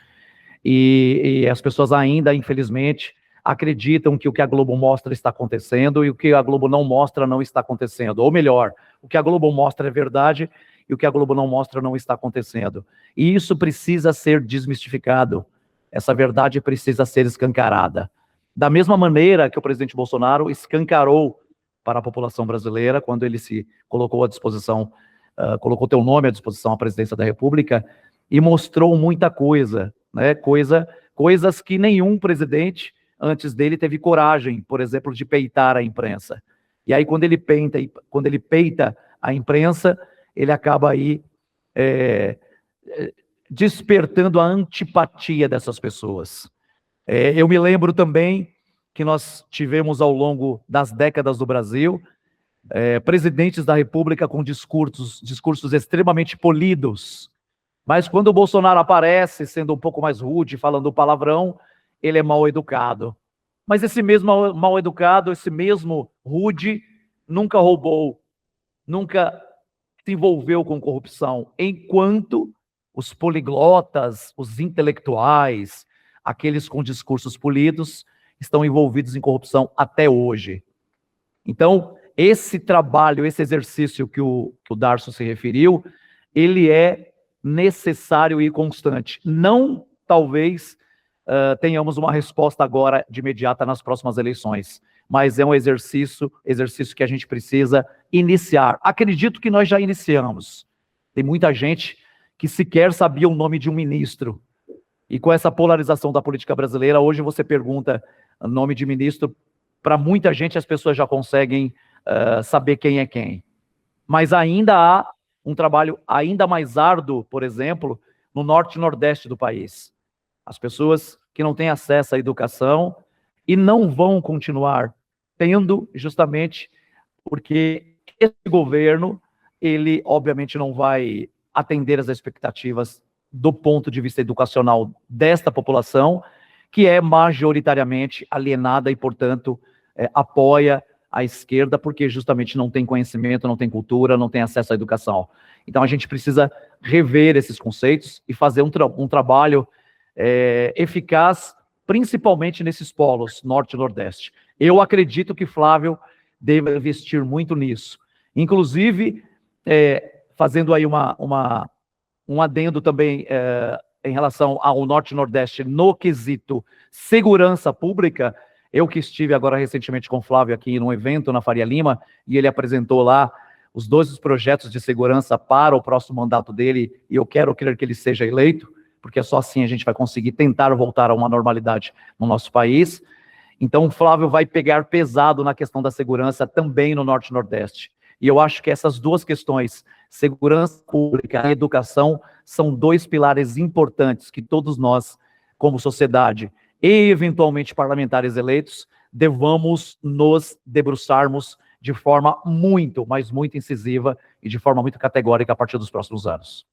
e as pessoas ainda, infelizmente, acreditam que o que a Globo mostra está acontecendo e o que a Globo não mostra não está acontecendo. Ou melhor, o que a Globo mostra é verdade e o que a Globo não mostra não está acontecendo. E isso precisa ser desmistificado. Essa verdade precisa ser escancarada. Da mesma maneira que o presidente Bolsonaro escancarou para a população brasileira, quando ele se colocou à disposição, colocou teu nome à disposição à presidência da República, e mostrou muita coisa, né? Coisas que nenhum presidente antes dele teve coragem, por exemplo, de peitar a imprensa. E aí, quando ele peita a imprensa, ele acaba aí despertando a antipatia dessas pessoas. Eu me lembro também que nós tivemos ao longo das décadas do Brasil presidentes da República com discursos extremamente polidos, mas quando o Bolsonaro aparece sendo um pouco mais rude, falando palavrão, ele é mal educado. Mas esse mesmo mal educado, esse mesmo rude, nunca roubou, nunca se envolveu com corrupção, enquanto os poliglotas, os intelectuais, aqueles com discursos polidos, estão envolvidos em corrupção até hoje. Então, esse trabalho, esse exercício que o Darcio se referiu, ele é necessário e constante. Não, talvez, tenhamos uma resposta agora de imediata nas próximas eleições, mas é um exercício que a gente precisa iniciar. Acredito que nós já iniciamos. Tem muita gente que sequer sabia o nome de um ministro. E com essa polarização da política brasileira, hoje você pergunta o nome de ministro, para muita gente as pessoas já conseguem saber quem é quem. Mas ainda há um trabalho ainda mais árduo, por exemplo, no norte e nordeste do país. As pessoas que não têm acesso à educação e não vão continuar tendo, justamente porque esse governo, ele obviamente não vai atender às expectativas do ponto de vista educacional desta população, que é majoritariamente alienada e, portanto, apoia a esquerda, porque justamente não tem conhecimento, não tem cultura, não tem acesso à educação. Então a gente precisa rever esses conceitos e fazer um trabalho eficaz, principalmente nesses polos, norte e nordeste. Eu acredito que Flávio deve investir muito nisso. Inclusive, fazendo aí um adendo também em relação ao norte e nordeste no quesito segurança pública. Eu que estive agora recentemente com o Flávio aqui num evento na Faria Lima, e ele apresentou lá os 12 projetos de segurança para o próximo mandato dele, e eu quero crer que ele seja eleito, porque só assim a gente vai conseguir tentar voltar a uma normalidade no nosso país. Então o Flávio vai pegar pesado na questão da segurança também no norte e nordeste. E eu acho que essas duas questões, segurança pública e educação, são dois pilares importantes que todos nós, como sociedade e eventualmente parlamentares eleitos, devamos nos debruçarmos de forma muito, mas muito incisiva e de forma muito categórica a partir dos próximos anos.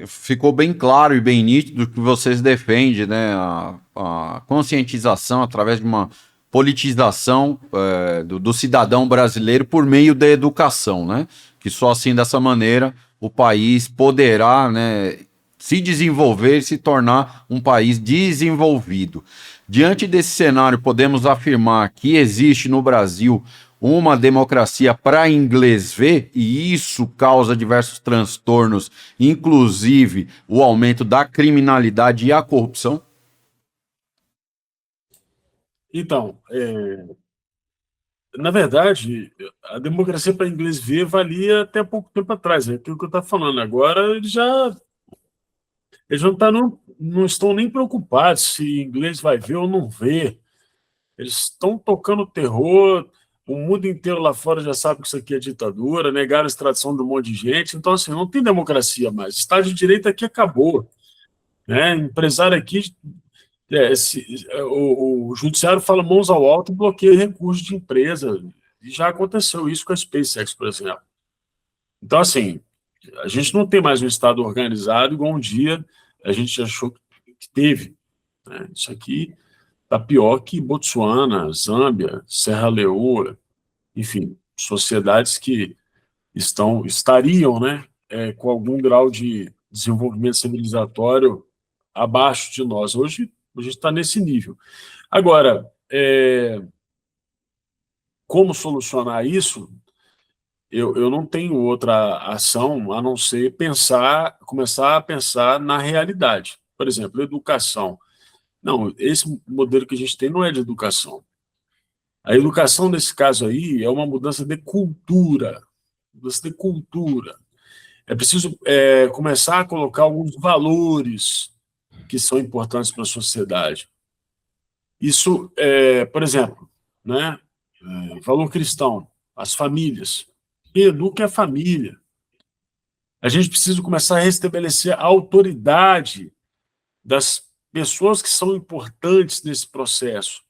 Ficou bem claro e bem nítido que vocês defendem, né, a conscientização através de uma politização do cidadão brasileiro por meio da educação, né? Que só assim, dessa maneira, o país poderá, né, se desenvolver e se tornar um país desenvolvido. Diante desse cenário, podemos afirmar que existe no Brasil uma democracia para inglês ver, e isso causa diversos transtornos, inclusive o aumento da criminalidade e a corrupção? Então, na verdade, a democracia para inglês ver valia até pouco tempo atrás, é aquilo que eu estava falando. Agora eles não estão nem preocupados se inglês vai ver ou não ver. Eles estão tocando terror O mundo inteiro lá fora já sabe que isso aqui é ditadura, negaram a extradição de um monte de gente. Então, assim, não tem democracia mais. Estado de Direito aqui acabou. Né? Empresário aqui... o judiciário fala mãos ao alto e bloqueia recursos de empresa. E já aconteceu isso com a SpaceX, por exemplo. Então, assim, a gente não tem mais um Estado organizado igual um dia a gente achou que teve. Né? Isso aqui está pior que Botsuana, Zâmbia, Serra Leoa, enfim, sociedades que estariam, né, com algum grau de desenvolvimento civilizatório abaixo de nós. Hoje a gente está nesse nível. Agora, como solucionar isso? Eu não tenho outra ação a não ser começar a pensar na realidade. Por exemplo, educação. Não, esse modelo que a gente tem não é de educação. A educação, nesse caso aí, é uma mudança de cultura. Mudança de cultura. É preciso começar a colocar alguns valores que são importantes para a sociedade. Isso, por exemplo, né, valor cristão, as famílias. Eduque a família. A gente precisa começar a restabelecer a autoridade das pessoas que são importantes nesse processo.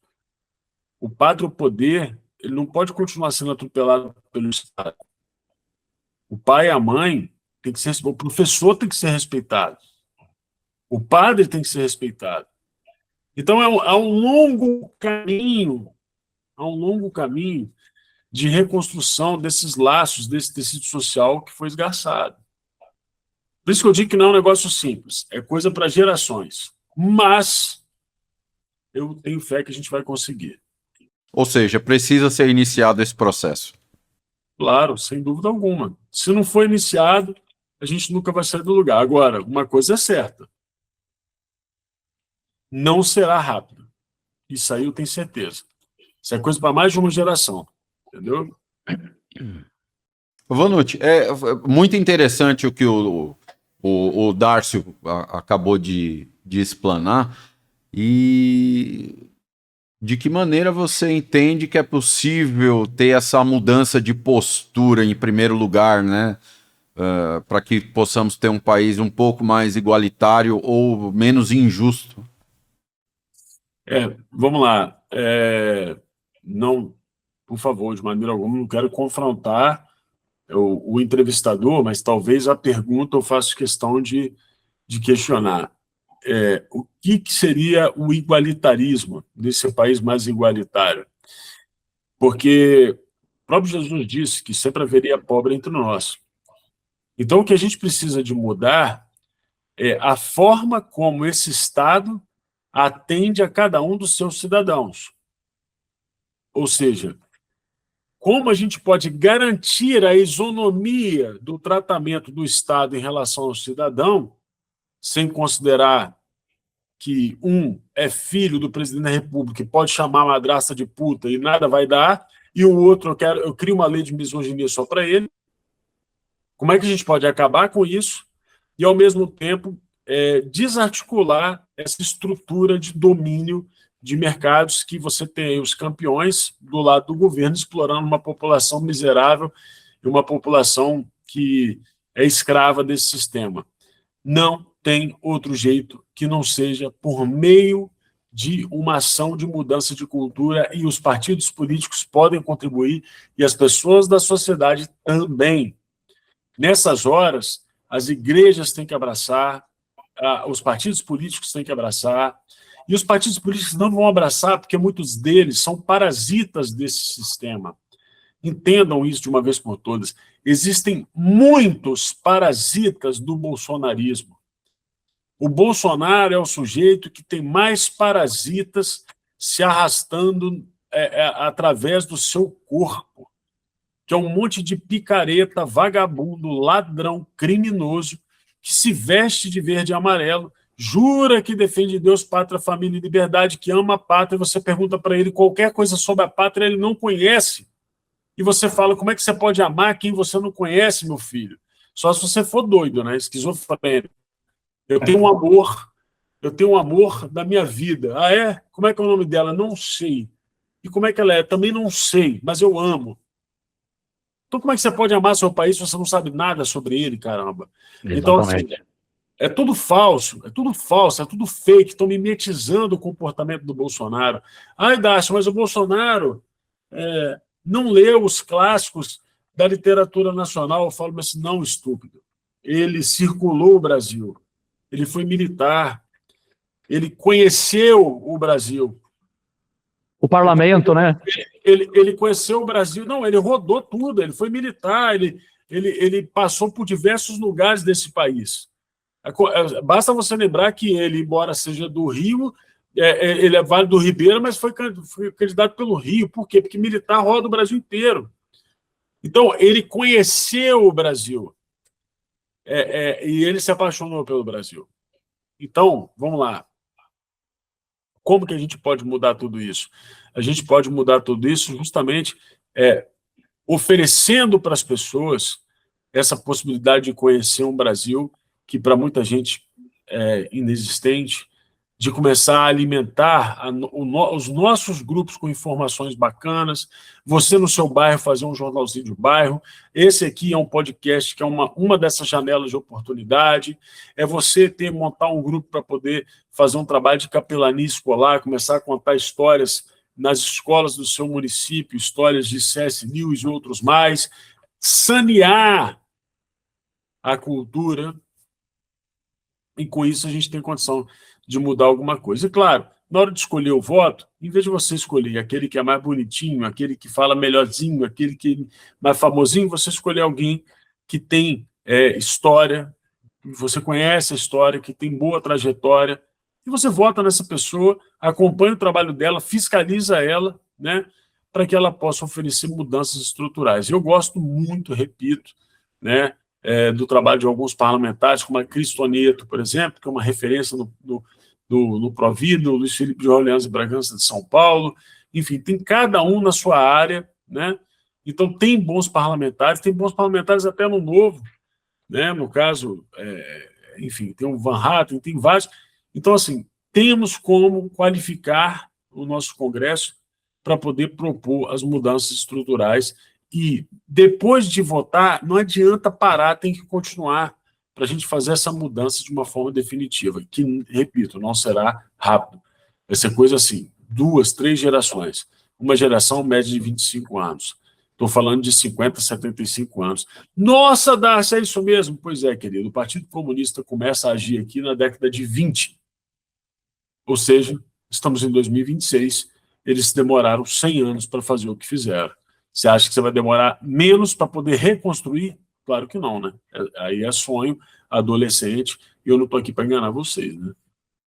O poder, ele não pode continuar sendo atropelado pelo Estado. O pai e a mãe tem que ser, o professor tem que ser respeitado. O padre tem que ser respeitado. Então, há um longo caminho de reconstrução desses laços, desse tecido social que foi esgarçado. Por isso que eu digo que não é um negócio simples, é coisa para gerações. Mas eu tenho fé que a gente vai conseguir. Ou seja, precisa ser iniciado esse processo. Claro, sem dúvida alguma. Se não for iniciado, a gente nunca vai sair do lugar. Agora, uma coisa é certa. Não será rápido. Isso aí eu tenho certeza. Isso é coisa para mais de uma geração. Entendeu? Vanucci, é muito interessante o que o Darcio acabou de explanar. E de que maneira você entende que é possível ter essa mudança de postura em primeiro lugar, né? Para que possamos ter um país um pouco mais igualitário ou menos injusto? Vamos lá. Não, por favor, de maneira alguma, não quero confrontar o entrevistador, mas talvez a pergunta eu faço questão de questionar. O que seria o igualitarismo desse país mais igualitário? Porque o próprio Jesus disse que sempre haveria pobre entre nós. Então, o que a gente precisa de mudar é a forma como esse Estado atende a cada um dos seus cidadãos. Ou seja, como a gente pode garantir a isonomia do tratamento do Estado em relação ao cidadão, sem considerar que um é filho do presidente da República e pode chamar a madrasta de puta e nada vai dar, e o outro eu crio uma lei de misoginia só para ele. Como é que a gente pode acabar com isso e, ao mesmo tempo, desarticular essa estrutura de domínio de mercados que você tem os campeões do lado do governo explorando uma população miserável e uma população que é escrava desse sistema? Não tem outro jeito que não seja por meio de uma ação de mudança de cultura, e os partidos políticos podem contribuir e as pessoas da sociedade também. Nessas horas, as igrejas têm que abraçar, os partidos políticos têm que abraçar, e os partidos políticos não vão abraçar porque muitos deles são parasitas desse sistema. Entendam isso de uma vez por todas. Existem muitos parasitas do bolsonarismo. O Bolsonaro é o sujeito que tem mais parasitas se arrastando através do seu corpo, que é um monte de picareta, vagabundo, ladrão, criminoso, que se veste de verde e amarelo, jura que defende Deus, pátria, família e liberdade, que ama a pátria, e você pergunta para ele qualquer coisa sobre a pátria, ele não conhece. E você fala, como é que você pode amar quem você não conhece, meu filho? Só se você for doido, né? Esquizofrênico. Eu tenho um amor da minha vida. Ah, é? Como é que é o nome dela? Não sei. E como é que ela é? Também não sei, mas eu amo. Então, como é que você pode amar seu país se você não sabe nada sobre ele, caramba? Então, assim, Exatamente. é tudo falso, é tudo fake, estão mimetizando o comportamento do Bolsonaro. Ai, Dácio, mas o Bolsonaro não leu os clássicos da literatura nacional. Eu falo, mas não, estúpido. Ele circulou o Brasil, ele foi militar, ele conheceu o Brasil. O parlamento, né? Ele conheceu o Brasil, não, ele rodou tudo, ele foi militar, ele passou por diversos lugares desse país. Basta você lembrar que ele, embora seja do Rio, ele é Vale do Ribeira, mas foi candidato pelo Rio. Por quê? Porque militar roda o Brasil inteiro. Então, ele conheceu o Brasil e ele se apaixonou pelo Brasil. Então, vamos lá. Como que a gente pode mudar tudo isso? A gente pode mudar tudo isso justamente oferecendo para as pessoas essa possibilidade de conhecer um Brasil que para muita gente é inexistente, de começar a alimentar os nossos grupos com informações bacanas, você no seu bairro fazer um jornalzinho de bairro, esse aqui é um podcast que é uma dessas janelas de oportunidade, é você montar um grupo para poder fazer um trabalho de capelania escolar, começar a contar histórias nas escolas do seu município, histórias de CS News e outros mais, sanear a cultura, e com isso a gente tem condição de mudar alguma coisa. E claro, na hora de escolher o voto, em vez de você escolher aquele que é mais bonitinho, aquele que fala melhorzinho, aquele que é mais famosinho, você escolher alguém que tem história, você conhece a história, que tem boa trajetória, e você vota nessa pessoa, acompanha o trabalho dela, fiscaliza ela, né, para que ela possa oferecer mudanças estruturais. Eu gosto muito, repito, né, do trabalho de alguns parlamentares, como a Cris Toneto, por exemplo, que é uma referência no Provida, o Luiz Felipe de Orleans e Bragança de São Paulo, enfim, tem cada um na sua área, né? Então tem bons parlamentares até no Novo, né? No caso, enfim, tem o Van Hatten, tem vários. Então, assim, temos como qualificar o nosso Congresso para poder propor as mudanças estruturais. E depois de votar, não adianta parar, tem que continuar para a gente fazer essa mudança de uma forma definitiva, que, repito, não será rápido. Vai ser coisa assim, 2, 3 gerações. Uma geração média de 25 anos. Estou falando de 50, 75 anos. Nossa, Darcy, é isso mesmo? Pois é, querido. O Partido Comunista começa a agir aqui na década de 20. Ou seja, estamos em 2026, eles demoraram 100 anos para fazer o que fizeram. Você acha que você vai demorar menos para poder reconstruir? Claro que não, né? Aí é sonho adolescente, e eu não estou aqui para enganar vocês, né?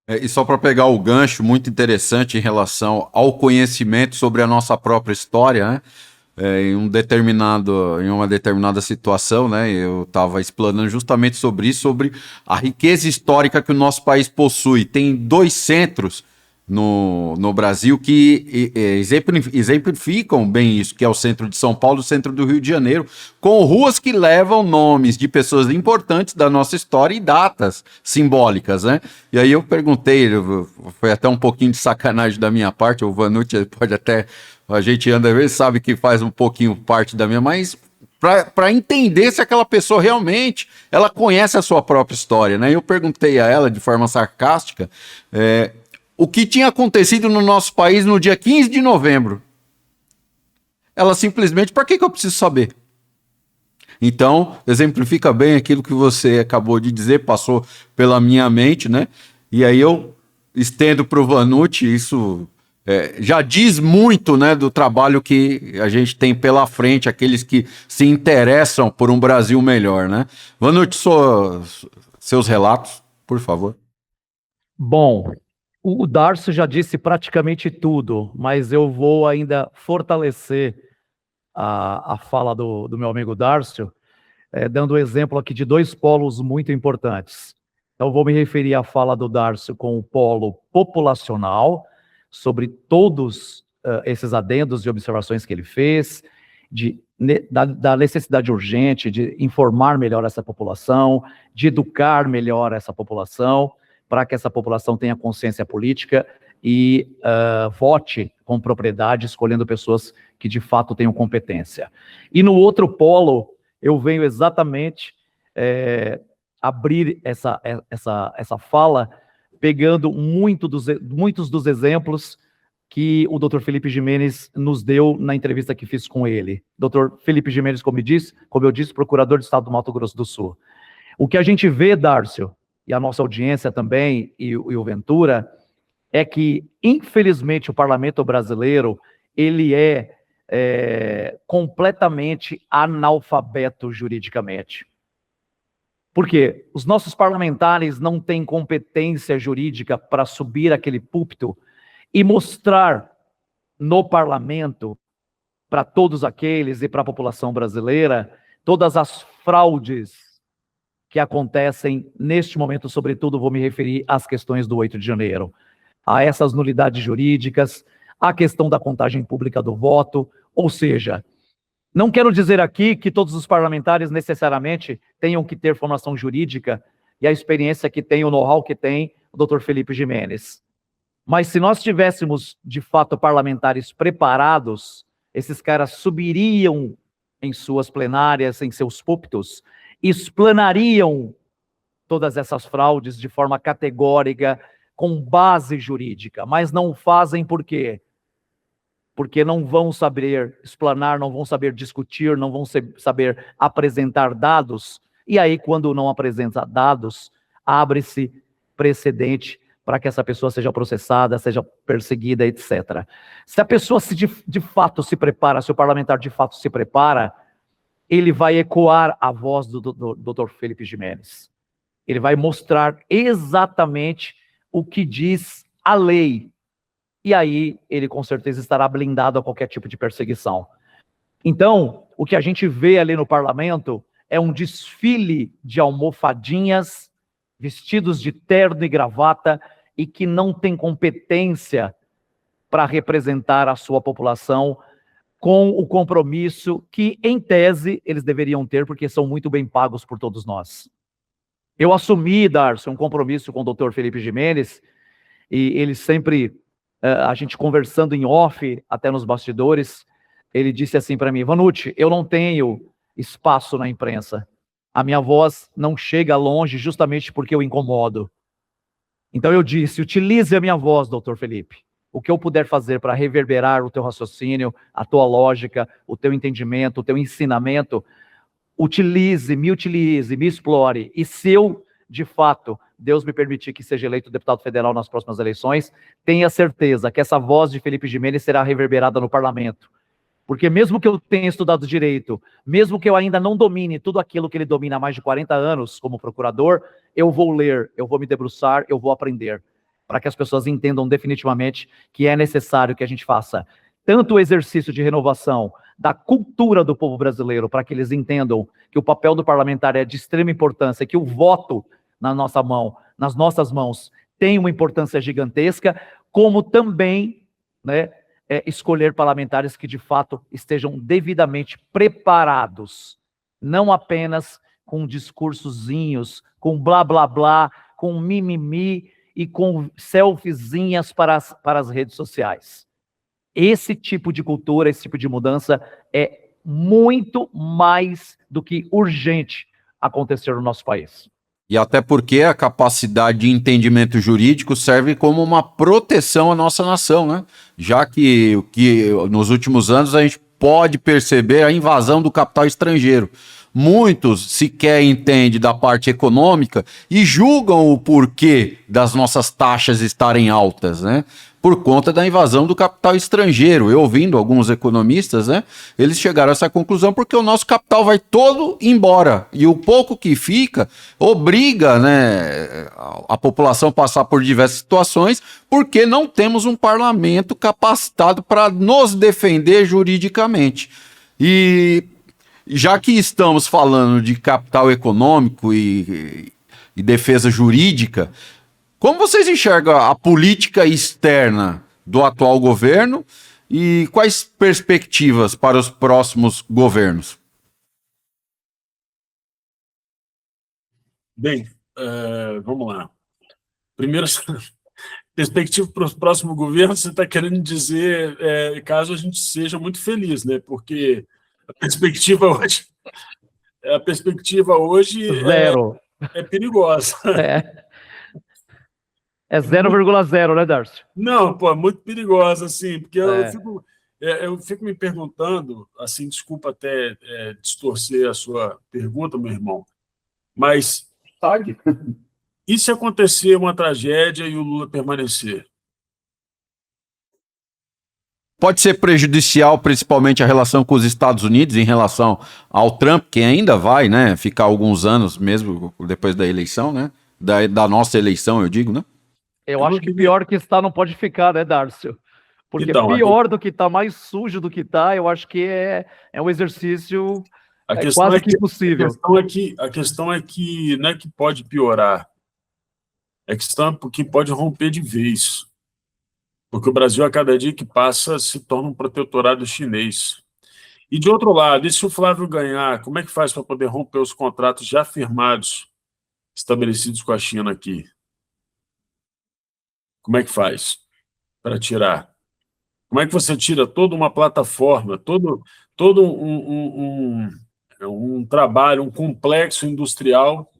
E só para pegar o gancho muito interessante em relação ao conhecimento sobre a nossa própria história, né? Em uma determinada situação, né? Eu estava explanando justamente sobre isso, sobre a riqueza histórica que o nosso país possui. Tem 2 centros no Brasil que exemplificam bem isso, que é o centro de São Paulo e o centro do Rio de Janeiro, com ruas que levam nomes de pessoas importantes da nossa história e datas simbólicas, né? E aí eu perguntei, foi até um pouquinho de sacanagem da minha parte, o Vanucci pode até, a gente anda às vezes sabe que faz um pouquinho parte da minha, mas para entender se aquela pessoa realmente ela conhece a sua própria história, né? Eu perguntei a ela de forma sarcástica, o que tinha acontecido no nosso país no dia 15 de novembro. Ela simplesmente, para que eu preciso saber? Então, exemplifica bem aquilo que você acabou de dizer, passou pela minha mente, né? E aí eu estendo para o Vanucci, isso já diz muito, né, do trabalho que a gente tem pela frente, aqueles que se interessam por um Brasil melhor, né? Vanucci, seus relatos, por favor. Bom, o Darcy já disse praticamente tudo, mas eu vou ainda fortalecer a fala do meu amigo Darcy, dando o exemplo aqui de 2 polos muito importantes. Então, vou me referir à fala do Darcy com o polo populacional, sobre todos esses adendos e observações que ele fez, da necessidade urgente de informar melhor essa população, de educar melhor essa população, para que essa população tenha consciência política e vote com propriedade, escolhendo pessoas que de fato tenham competência. E no outro polo, eu venho exatamente abrir essa fala, pegando muitos dos exemplos que o Dr. Felipe Gimenez nos deu na entrevista que fiz com ele. Dr. Felipe Gimenez, como eu disse, procurador do Estado do Mato Grosso do Sul. O que a gente vê, Dárcio, e a nossa audiência também, e o Ventura, é que, infelizmente, o parlamento brasileiro, ele é completamente analfabeto juridicamente. Por quê? Os nossos parlamentares não têm competência jurídica para subir aquele púlpito e mostrar no parlamento, para todos aqueles e para a população brasileira, todas as fraudes que acontecem neste momento, sobretudo vou me referir às questões do 8 de janeiro, a essas nulidades jurídicas, a questão da contagem pública do voto, ou seja, não quero dizer aqui que todos os parlamentares necessariamente tenham que ter formação jurídica e a experiência que tem, o know-how que tem o Dr. Felipe Gimenez. Mas se nós tivéssemos, de fato, parlamentares preparados, esses caras subiriam em suas plenárias, em seus púlpitos, explanariam todas essas fraudes de forma categórica, com base jurídica, mas não fazem por quê? Porque não vão saber explanar, não vão saber discutir, não vão saber apresentar dados, e aí, quando não apresenta dados, abre-se precedente para que essa pessoa seja processada, seja perseguida, etc. Se a pessoa de fato se prepara, se o parlamentar de fato se prepara, ele vai ecoar a voz do Dr. Felipe Gimenez. Ele vai mostrar exatamente o que diz a lei. E aí, ele com certeza estará blindado a qualquer tipo de perseguição. Então, o que a gente vê ali no parlamento é um desfile de almofadinhas, vestidos de terno e gravata, e que não tem competência para representar a sua população com o compromisso que, em tese, eles deveriam ter, porque são muito bem pagos por todos nós. Eu assumi, Darcy, um compromisso com o Dr. Felipe Gimenez, e ele sempre, a gente conversando em off, até nos bastidores, ele disse assim para mim: Vanucci, eu não tenho espaço na imprensa. A minha voz não chega longe justamente porque eu incomodo. Então eu disse: utilize a minha voz, doutor Felipe. O que eu puder fazer para reverberar o teu raciocínio, a tua lógica, o teu entendimento, o teu ensinamento, utilize, me explore. E se eu, de fato, Deus me permitir que seja eleito deputado federal nas próximas eleições, tenha certeza que essa voz de Felipe Gimenez será reverberada no parlamento. Porque mesmo que eu tenha estudado direito, mesmo que eu ainda não domine tudo aquilo que ele domina há mais de 40 anos como procurador, eu vou ler, eu vou me debruçar, eu vou aprender, para que as pessoas entendam definitivamente que é necessário que a gente faça tanto o exercício de renovação da cultura do povo brasileiro, para que eles entendam que o papel do parlamentar é de extrema importância, que o voto na nossa mão, nas nossas mãos, tem uma importância gigantesca, como também, escolher parlamentares que de fato estejam devidamente preparados, não apenas com discursozinhos, com blá blá blá, com mimimi e com selfiezinhas para as redes sociais. Esse tipo de cultura, esse tipo de mudança é muito mais do que urgente acontecer no nosso país. E até porque a capacidade de entendimento jurídico serve como uma proteção à nossa nação, né? Já que nos últimos anos a gente pode perceber a invasão do capital estrangeiro. Muitos sequer entendem da parte econômica e julgam o porquê das nossas taxas estarem altas, né? Por conta da invasão do capital estrangeiro. Eu ouvindo alguns economistas, né? Eles chegaram a essa conclusão porque o nosso capital vai todo embora. E o pouco que fica obriga, né, a população a passar por diversas situações porque não temos um parlamento capacitado para nos defender juridicamente. E já que estamos falando de capital econômico e defesa jurídica, como vocês enxergam a política externa do atual governo e quais perspectivas para os próximos governos? Bem, vamos lá. Primeiro, Perspectiva para o próximo governo, você está querendo dizer, caso a gente seja muito feliz, né? Porque a perspectiva hoje Zero. é perigosa. É 0,0, né, Darcy? Não, pô, é muito perigosa, assim, porque eu fico me perguntando, assim, desculpa até distorcer a sua pergunta, meu irmão, mas e se acontecer uma tragédia e o Lula permanecer? Pode ser prejudicial, principalmente a relação com os Estados Unidos em relação ao Trump, que ainda vai, né, ficar alguns anos mesmo depois da eleição, né? Da nossa eleição, eu digo, né? Eu acho que pior que está não pode ficar, né, Darcy? Porque Então, pior do que está, mais sujo do que está, eu acho que é um exercício quase que impossível. A questão é que não é que pode piorar, é que pode romper de vez. Porque o Brasil, a cada dia que passa, se torna um protetorado chinês. E, de outro lado, e se o Flávio ganhar, como é que faz para poder romper os contratos já firmados, estabelecidos com a China aqui? Como é que faz para tirar? Como é que você tira toda uma plataforma, todo um trabalho, um complexo industrial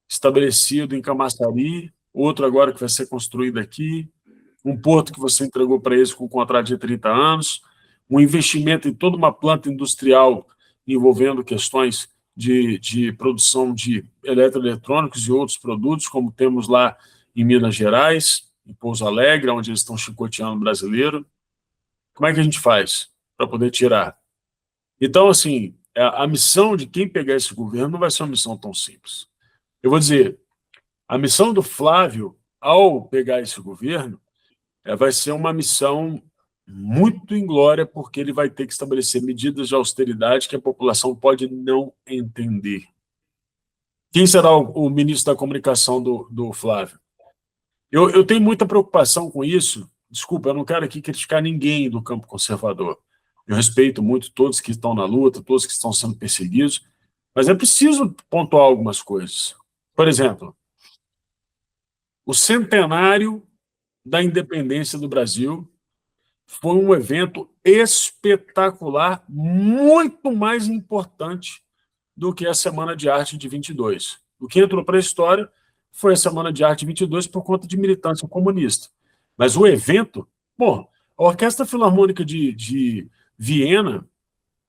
estabelecido em Camaçari, outro agora que vai ser construído aqui, um porto que você entregou para eles com um contrato de 30 anos, um investimento em toda uma planta industrial envolvendo questões de produção de eletroeletrônicos e outros produtos, como temos lá em Minas Gerais, em Pouso Alegre, onde eles estão chicoteando o brasileiro. Como é que a gente faz para poder tirar? Então, assim, a missão de quem pegar esse governo não vai ser uma missão tão simples. Eu vou dizer, a missão do Flávio, ao pegar esse governo, vai ser uma missão muito inglória, porque ele vai ter que estabelecer medidas de austeridade que a população pode não entender. Quem será o ministro da comunicação do Flávio? Eu tenho muita preocupação com isso. Desculpa, eu não quero aqui criticar ninguém do campo conservador. Eu respeito muito todos que estão na luta, todos que estão sendo perseguidos, mas é preciso pontuar algumas coisas. Por exemplo, o centenário da independência do Brasil foi um evento espetacular, muito mais importante do que a Semana de Arte de 22. O que entrou para a história foi a Semana de Arte de 22 por conta de militância comunista. Mas o evento, a Orquestra Filarmônica de Viena,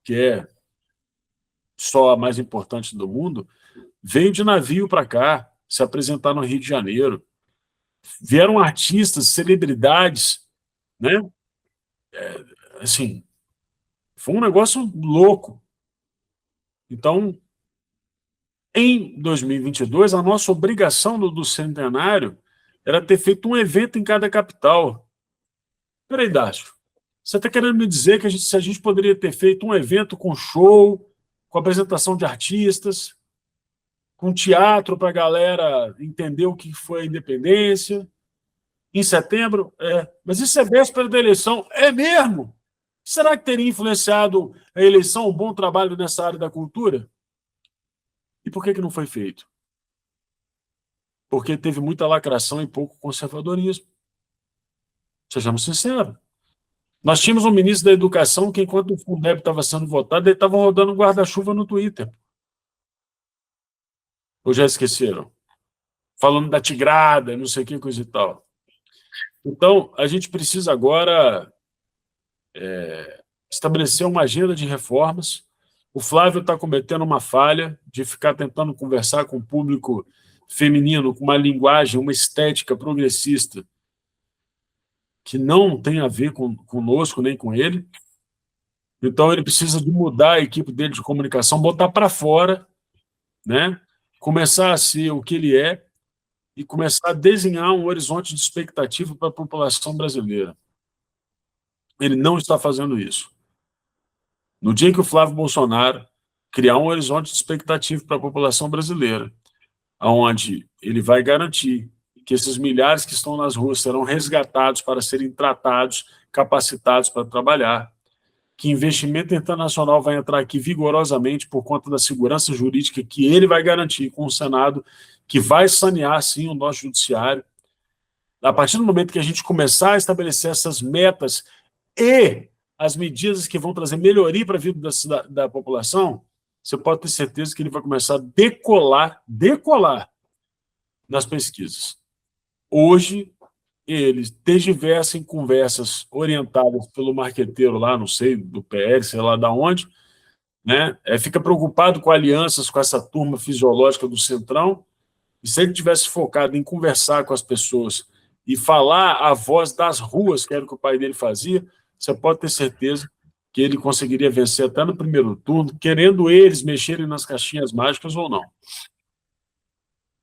que é só a mais importante do mundo, veio de navio para cá, se apresentar no Rio de Janeiro. Vieram artistas, celebridades, né? Assim, foi um negócio louco. Então, em 2022, a nossa obrigação do centenário era ter feito um evento em cada capital. Peraí, Dácio, você está querendo me dizer que a gente poderia ter feito um evento com show, com apresentação de artistas, com teatro para a galera entender o que foi a independência, em setembro? Mas isso é véspera da eleição. É mesmo? Será que teria influenciado a eleição um bom trabalho nessa área da cultura? E por que não foi feito? Porque teve muita lacração e pouco conservadorismo. Sejamos sinceros. Nós tínhamos um ministro da Educação que, enquanto o Fundeb estava sendo votado, ele estava rodando um guarda-chuva no Twitter. Ou já esqueceram? Falando da tigrada, não sei o que, coisa e tal. Então, a gente precisa agora estabelecer uma agenda de reformas. O Flávio está cometendo uma falha de ficar tentando conversar com o público feminino com uma linguagem, uma estética progressista que não tem a ver conosco, nem com ele. Então, ele precisa de mudar a equipe dele de comunicação, botar para fora, né? Começar a ser o que ele é e começar a desenhar um horizonte de expectativa para a população brasileira. Ele não está fazendo isso. No dia que o Flávio Bolsonaro criar um horizonte de expectativa para a população brasileira, onde ele vai garantir que esses milhares que estão nas ruas serão resgatados para serem tratados, capacitados para trabalhar, que investimento internacional vai entrar aqui vigorosamente por conta da segurança jurídica que ele vai garantir com o Senado, que vai sanear, sim, o nosso judiciário. A partir do momento que a gente começar a estabelecer essas metas e as medidas que vão trazer melhoria para a vida da população, você pode ter certeza que ele vai começar a decolar nas pesquisas. Hoje, eles desdivessem conversas orientadas pelo marqueteiro lá, não sei, do PL, sei lá de onde, né? Fica preocupado com alianças com essa turma fisiológica do Centrão, e se ele tivesse focado em conversar com as pessoas e falar a voz das ruas, que era o que o pai dele fazia, você pode ter certeza que ele conseguiria vencer até no primeiro turno, querendo eles mexerem nas caixinhas mágicas ou não.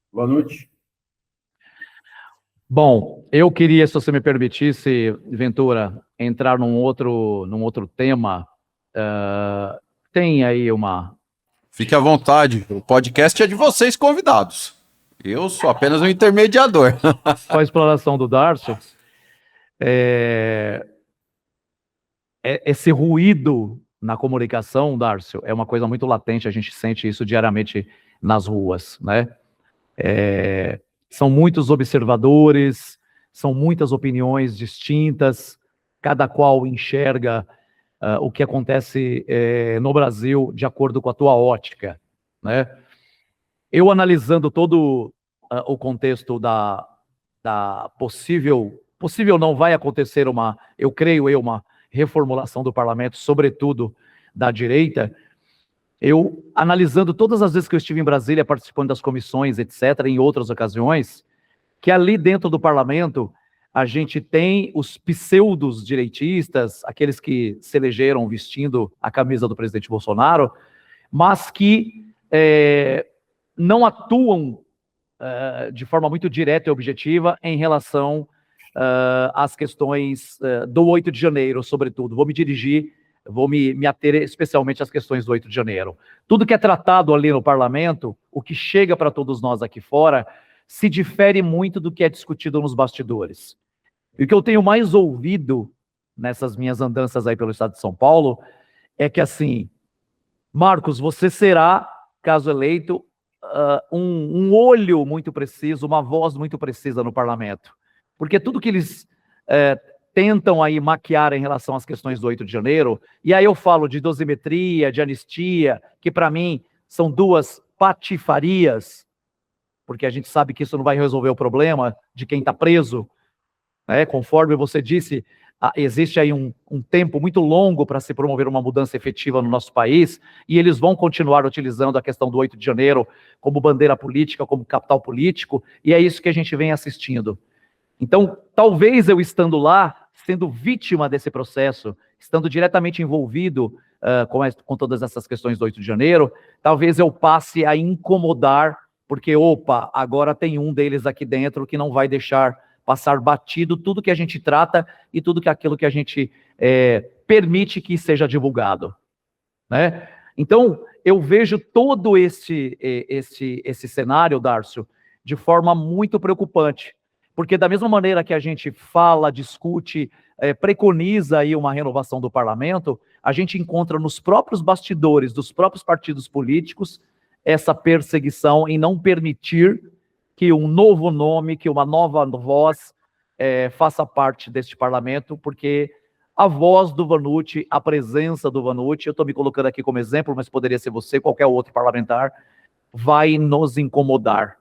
Boa noite. Bom, eu queria, se você me permitisse, Ventura, entrar num outro tema. Tem aí uma... Fique à vontade, o podcast é de vocês convidados. Eu sou apenas um intermediador. Com a exploração do Darcio, esse ruído na comunicação, Darcio, é uma coisa muito latente, a gente sente isso diariamente nas ruas, né? São muitos observadores, são muitas opiniões distintas, cada qual enxerga o que acontece no Brasil de acordo com a tua ótica, né? Eu analisando todo o contexto da possível não vai acontecer uma reformulação do parlamento, sobretudo da direita, eu, analisando todas as vezes que eu estive em Brasília, participando das comissões, etc., em outras ocasiões, que ali dentro do parlamento, a gente tem os pseudos direitistas, aqueles que se elegeram vestindo a camisa do presidente Bolsonaro, mas que não atuam de forma muito direta e objetiva em relação às questões do 8 de janeiro, sobretudo. Vou me ater especialmente às questões do 8 de janeiro. Tudo que é tratado ali no parlamento, o que chega para todos nós aqui fora, se difere muito do que é discutido nos bastidores. E o que eu tenho mais ouvido nessas minhas andanças aí pelo estado de São Paulo é que, assim, Marcos, você será, caso eleito, um olho muito preciso, uma voz muito precisa no parlamento. Porque tudo que eles tentam aí maquiar em relação às questões do 8 de janeiro, e aí eu falo de dosimetria, de anistia, que para mim são duas patifarias, porque a gente sabe que isso não vai resolver o problema de quem está preso, né? Conforme você disse, existe aí um tempo muito longo para se promover uma mudança efetiva no nosso país, e eles vão continuar utilizando a questão do 8 de janeiro como bandeira política, como capital político, e é isso que a gente vem assistindo. Então, talvez eu estando lá, sendo vítima desse processo, estando diretamente envolvido com todas essas questões do 8 de janeiro, talvez eu passe a incomodar, porque, agora tem um deles aqui dentro que não vai deixar passar batido tudo que a gente trata e tudo aquilo que a gente permite que seja divulgado, né? Então, eu vejo todo esse cenário, Darcio, de forma muito preocupante. Porque da mesma maneira que a gente fala, discute, preconiza aí uma renovação do parlamento, a gente encontra nos próprios bastidores dos próprios partidos políticos essa perseguição em não permitir que um novo nome, que uma nova voz faça parte deste parlamento, porque a voz do Vanucci, a presença do Vanucci, eu estou me colocando aqui como exemplo, mas poderia ser você, qualquer outro parlamentar, vai nos incomodar.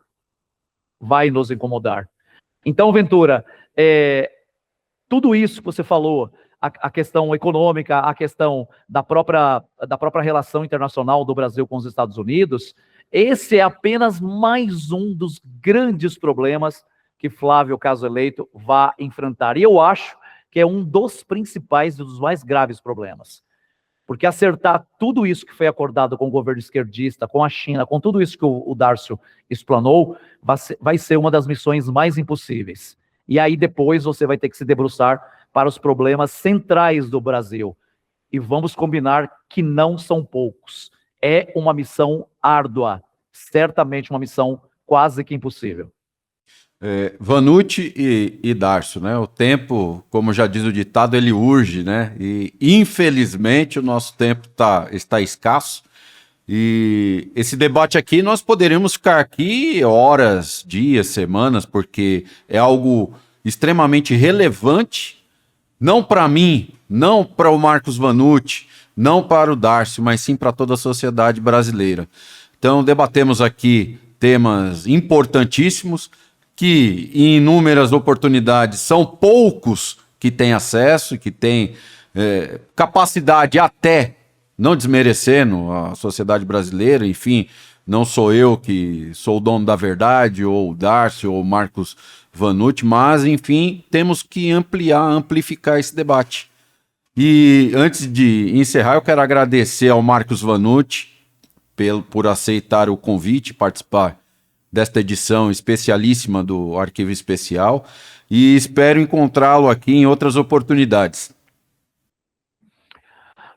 Vai nos incomodar. Então, Ventura, tudo isso que você falou, a questão econômica, a questão da própria relação internacional do Brasil com os Estados Unidos, esse é apenas mais um dos grandes problemas que Flávio, caso eleito, vai enfrentar. E eu acho que é um dos principais e dos mais graves problemas. Porque acertar tudo isso que foi acordado com o governo esquerdista, com a China, com tudo isso que o Darcio explanou, vai ser uma das missões mais impossíveis. E aí depois você vai ter que se debruçar para os problemas centrais do Brasil. E vamos combinar que não são poucos. É uma missão árdua, certamente uma missão quase que impossível. Vanucci e Darcio, né? O tempo, como já diz o ditado, ele urge, né? E infelizmente o nosso tempo está escasso. E esse debate aqui nós poderíamos ficar aqui horas, dias, semanas, porque é algo extremamente relevante, não para mim, não para o Marcos Vanucci, não para o Darcio, mas sim para toda a sociedade brasileira. Então, debatemos aqui temas importantíssimos, que em inúmeras oportunidades são poucos que têm acesso, que têm capacidade até, não desmerecendo a sociedade brasileira, enfim, não sou eu que sou o dono da verdade, ou o Darcio, ou o Marcos Vanucci, mas, enfim, temos que amplificar esse debate. E antes de encerrar, eu quero agradecer ao Marcos Vanucci por aceitar o convite, participar desta edição especialíssima do Arquivo Especial, e espero encontrá-lo aqui em outras oportunidades.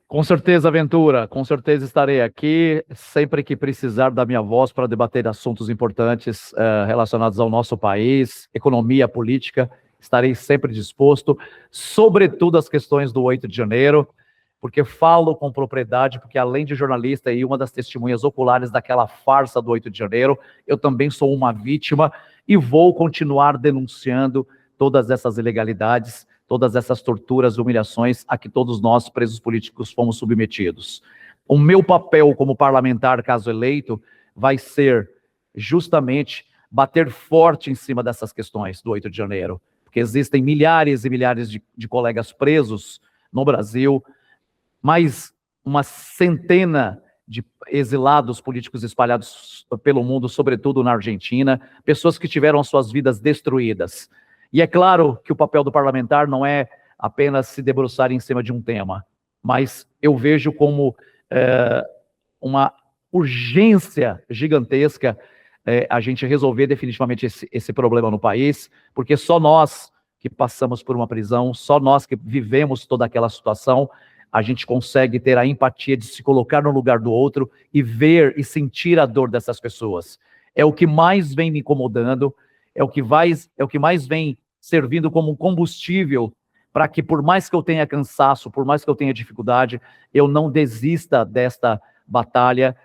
Com certeza, Ventura, com certeza estarei aqui sempre que precisar da minha voz para debater assuntos importantes relacionados ao nosso país, economia, política. Estarei sempre disposto, sobretudo as questões do 8 de janeiro, porque falo com propriedade, porque além de jornalista e uma das testemunhas oculares daquela farsa do 8 de janeiro, eu também sou uma vítima e vou continuar denunciando todas essas ilegalidades, todas essas torturas, humilhações a que todos nós, presos políticos, fomos submetidos. O meu papel como parlamentar, caso eleito, vai ser justamente bater forte em cima dessas questões do 8 de janeiro, porque existem milhares e milhares de colegas presos no Brasil, mais uma centena de exilados políticos espalhados pelo mundo, sobretudo na Argentina, pessoas que tiveram suas vidas destruídas. E é claro que o papel do parlamentar não é apenas se debruçar em cima de um tema, mas eu vejo como uma urgência gigantesca a gente resolver definitivamente esse problema no país, porque só nós que passamos por uma prisão, só nós que vivemos toda aquela situação, a gente consegue ter a empatia de se colocar no lugar do outro e ver e sentir a dor dessas pessoas. É o que mais vem me incomodando, é o que mais vem servindo como um combustível para que, por mais que eu tenha cansaço, por mais que eu tenha dificuldade, eu não desista desta batalha,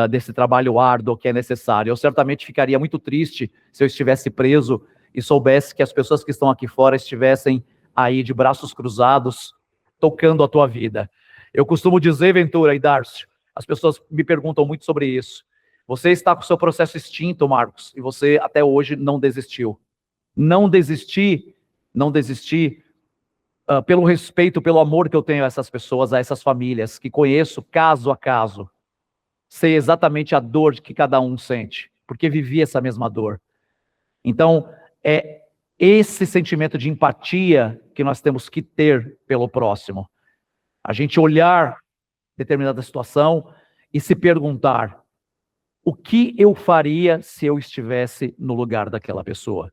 desse trabalho árduo que é necessário. Eu certamente ficaria muito triste se eu estivesse preso e soubesse que as pessoas que estão aqui fora estivessem aí de braços cruzados, tocando a tua vida. Eu costumo dizer, Ventura e Darcio, as pessoas me perguntam muito sobre isso. Você está com o seu processo extinto, Marcos, e você até hoje não desistiu. Não desisti pelo respeito, pelo amor que eu tenho a essas pessoas, a essas famílias, que conheço caso a caso. Sei exatamente a dor que cada um sente, porque vivi essa mesma dor. Então, é esse sentimento de empatia que nós temos que ter pelo próximo. A gente olhar determinada situação e se perguntar: o que eu faria se eu estivesse no lugar daquela pessoa?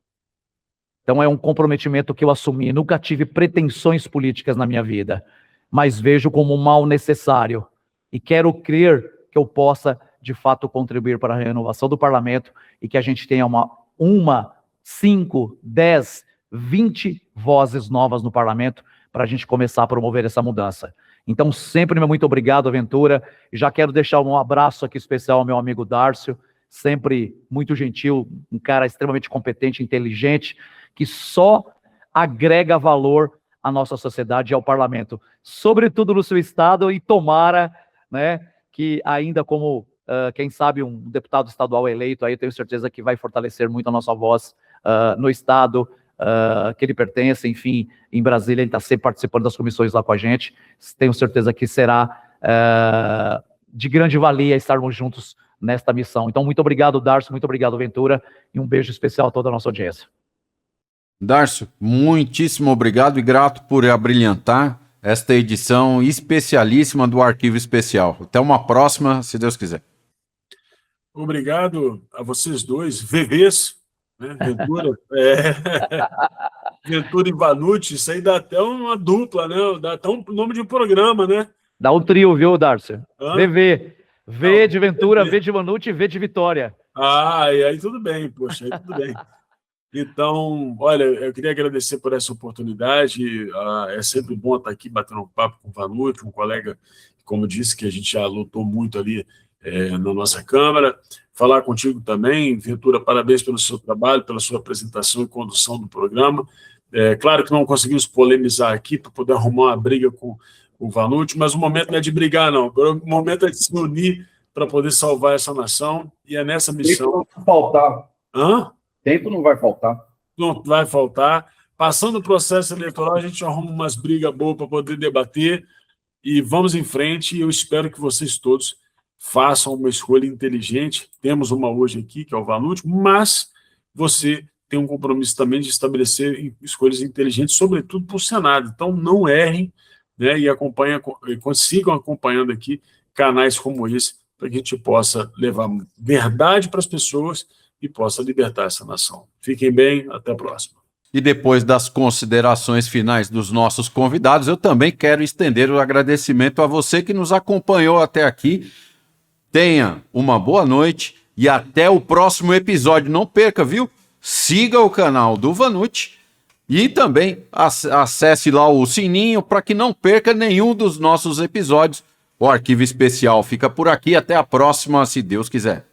Então é um comprometimento que eu assumi. Nunca tive pretensões políticas na minha vida, mas vejo como um mal necessário. E quero crer que eu possa, de fato, contribuir para a renovação do parlamento e que a gente tenha uma 5, 10, 20 vozes novas no parlamento para a gente começar a promover essa mudança. Então, sempre meu muito obrigado, Ventura, e já quero deixar um abraço aqui especial ao meu amigo Darcio, sempre muito gentil, um cara extremamente competente, inteligente, que só agrega valor à nossa sociedade e ao parlamento, sobretudo no seu estado, e tomara, né, que ainda como, quem sabe, um deputado estadual eleito, aí eu tenho certeza que vai fortalecer muito a nossa voz no estado que ele pertence, enfim, em Brasília, ele está sempre participando das comissões lá com a gente. Tenho certeza que será de grande valia estarmos juntos nesta missão. Então, muito obrigado, Darcio, muito obrigado, Ventura, e um beijo especial a toda a nossa audiência. Darcio, muitíssimo obrigado e grato por abrilhantar esta edição especialíssima do Arquivo Especial. Até uma próxima, se Deus quiser. Obrigado a vocês dois, VVs, né? Ventura, Ventura e Vanucci, isso aí dá até uma dupla, né? Dá até um nome de um programa, né? Dá um trio, viu, Darcio? VV. V Não, de Ventura, V de Vanucci e V de Vitória. E aí tudo bem, poxa, aí tudo bem. Então, olha, eu queria agradecer por essa oportunidade. É sempre bom estar aqui batendo um papo com o Vanucci, um colega, como disse, que a gente já lutou muito ali na nossa Câmara. Falar contigo também, Ventura, parabéns pelo seu trabalho, pela sua apresentação e condução do programa. Claro que não conseguimos polemizar aqui para poder arrumar uma briga com o Vanucci, mas o momento não é de brigar, não. O momento é de se unir para poder salvar essa nação, e é nessa missão. Tempo não vai faltar. Hã? Tempo não vai faltar. Não vai faltar. Passando o processo eleitoral, a gente arruma umas brigas boas para poder debater e vamos em frente. E eu espero que vocês todos façam uma escolha inteligente. Temos uma hoje aqui, que é o Vanucci, mas você tem um compromisso também de estabelecer escolhas inteligentes, sobretudo para o Senado. Então, não errem, né, e sigam acompanhando aqui canais como esse, para que a gente possa levar verdade para as pessoas e possa libertar essa nação. Fiquem bem, até a próxima. E depois das considerações finais dos nossos convidados, eu também quero estender o agradecimento a você que nos acompanhou até aqui. Tenha uma boa noite e até o próximo episódio. Não perca, viu? Siga o canal do Vanucci e também acesse lá o sininho para que não perca nenhum dos nossos episódios. O Arquivo Especial fica por aqui. Até a próxima, se Deus quiser.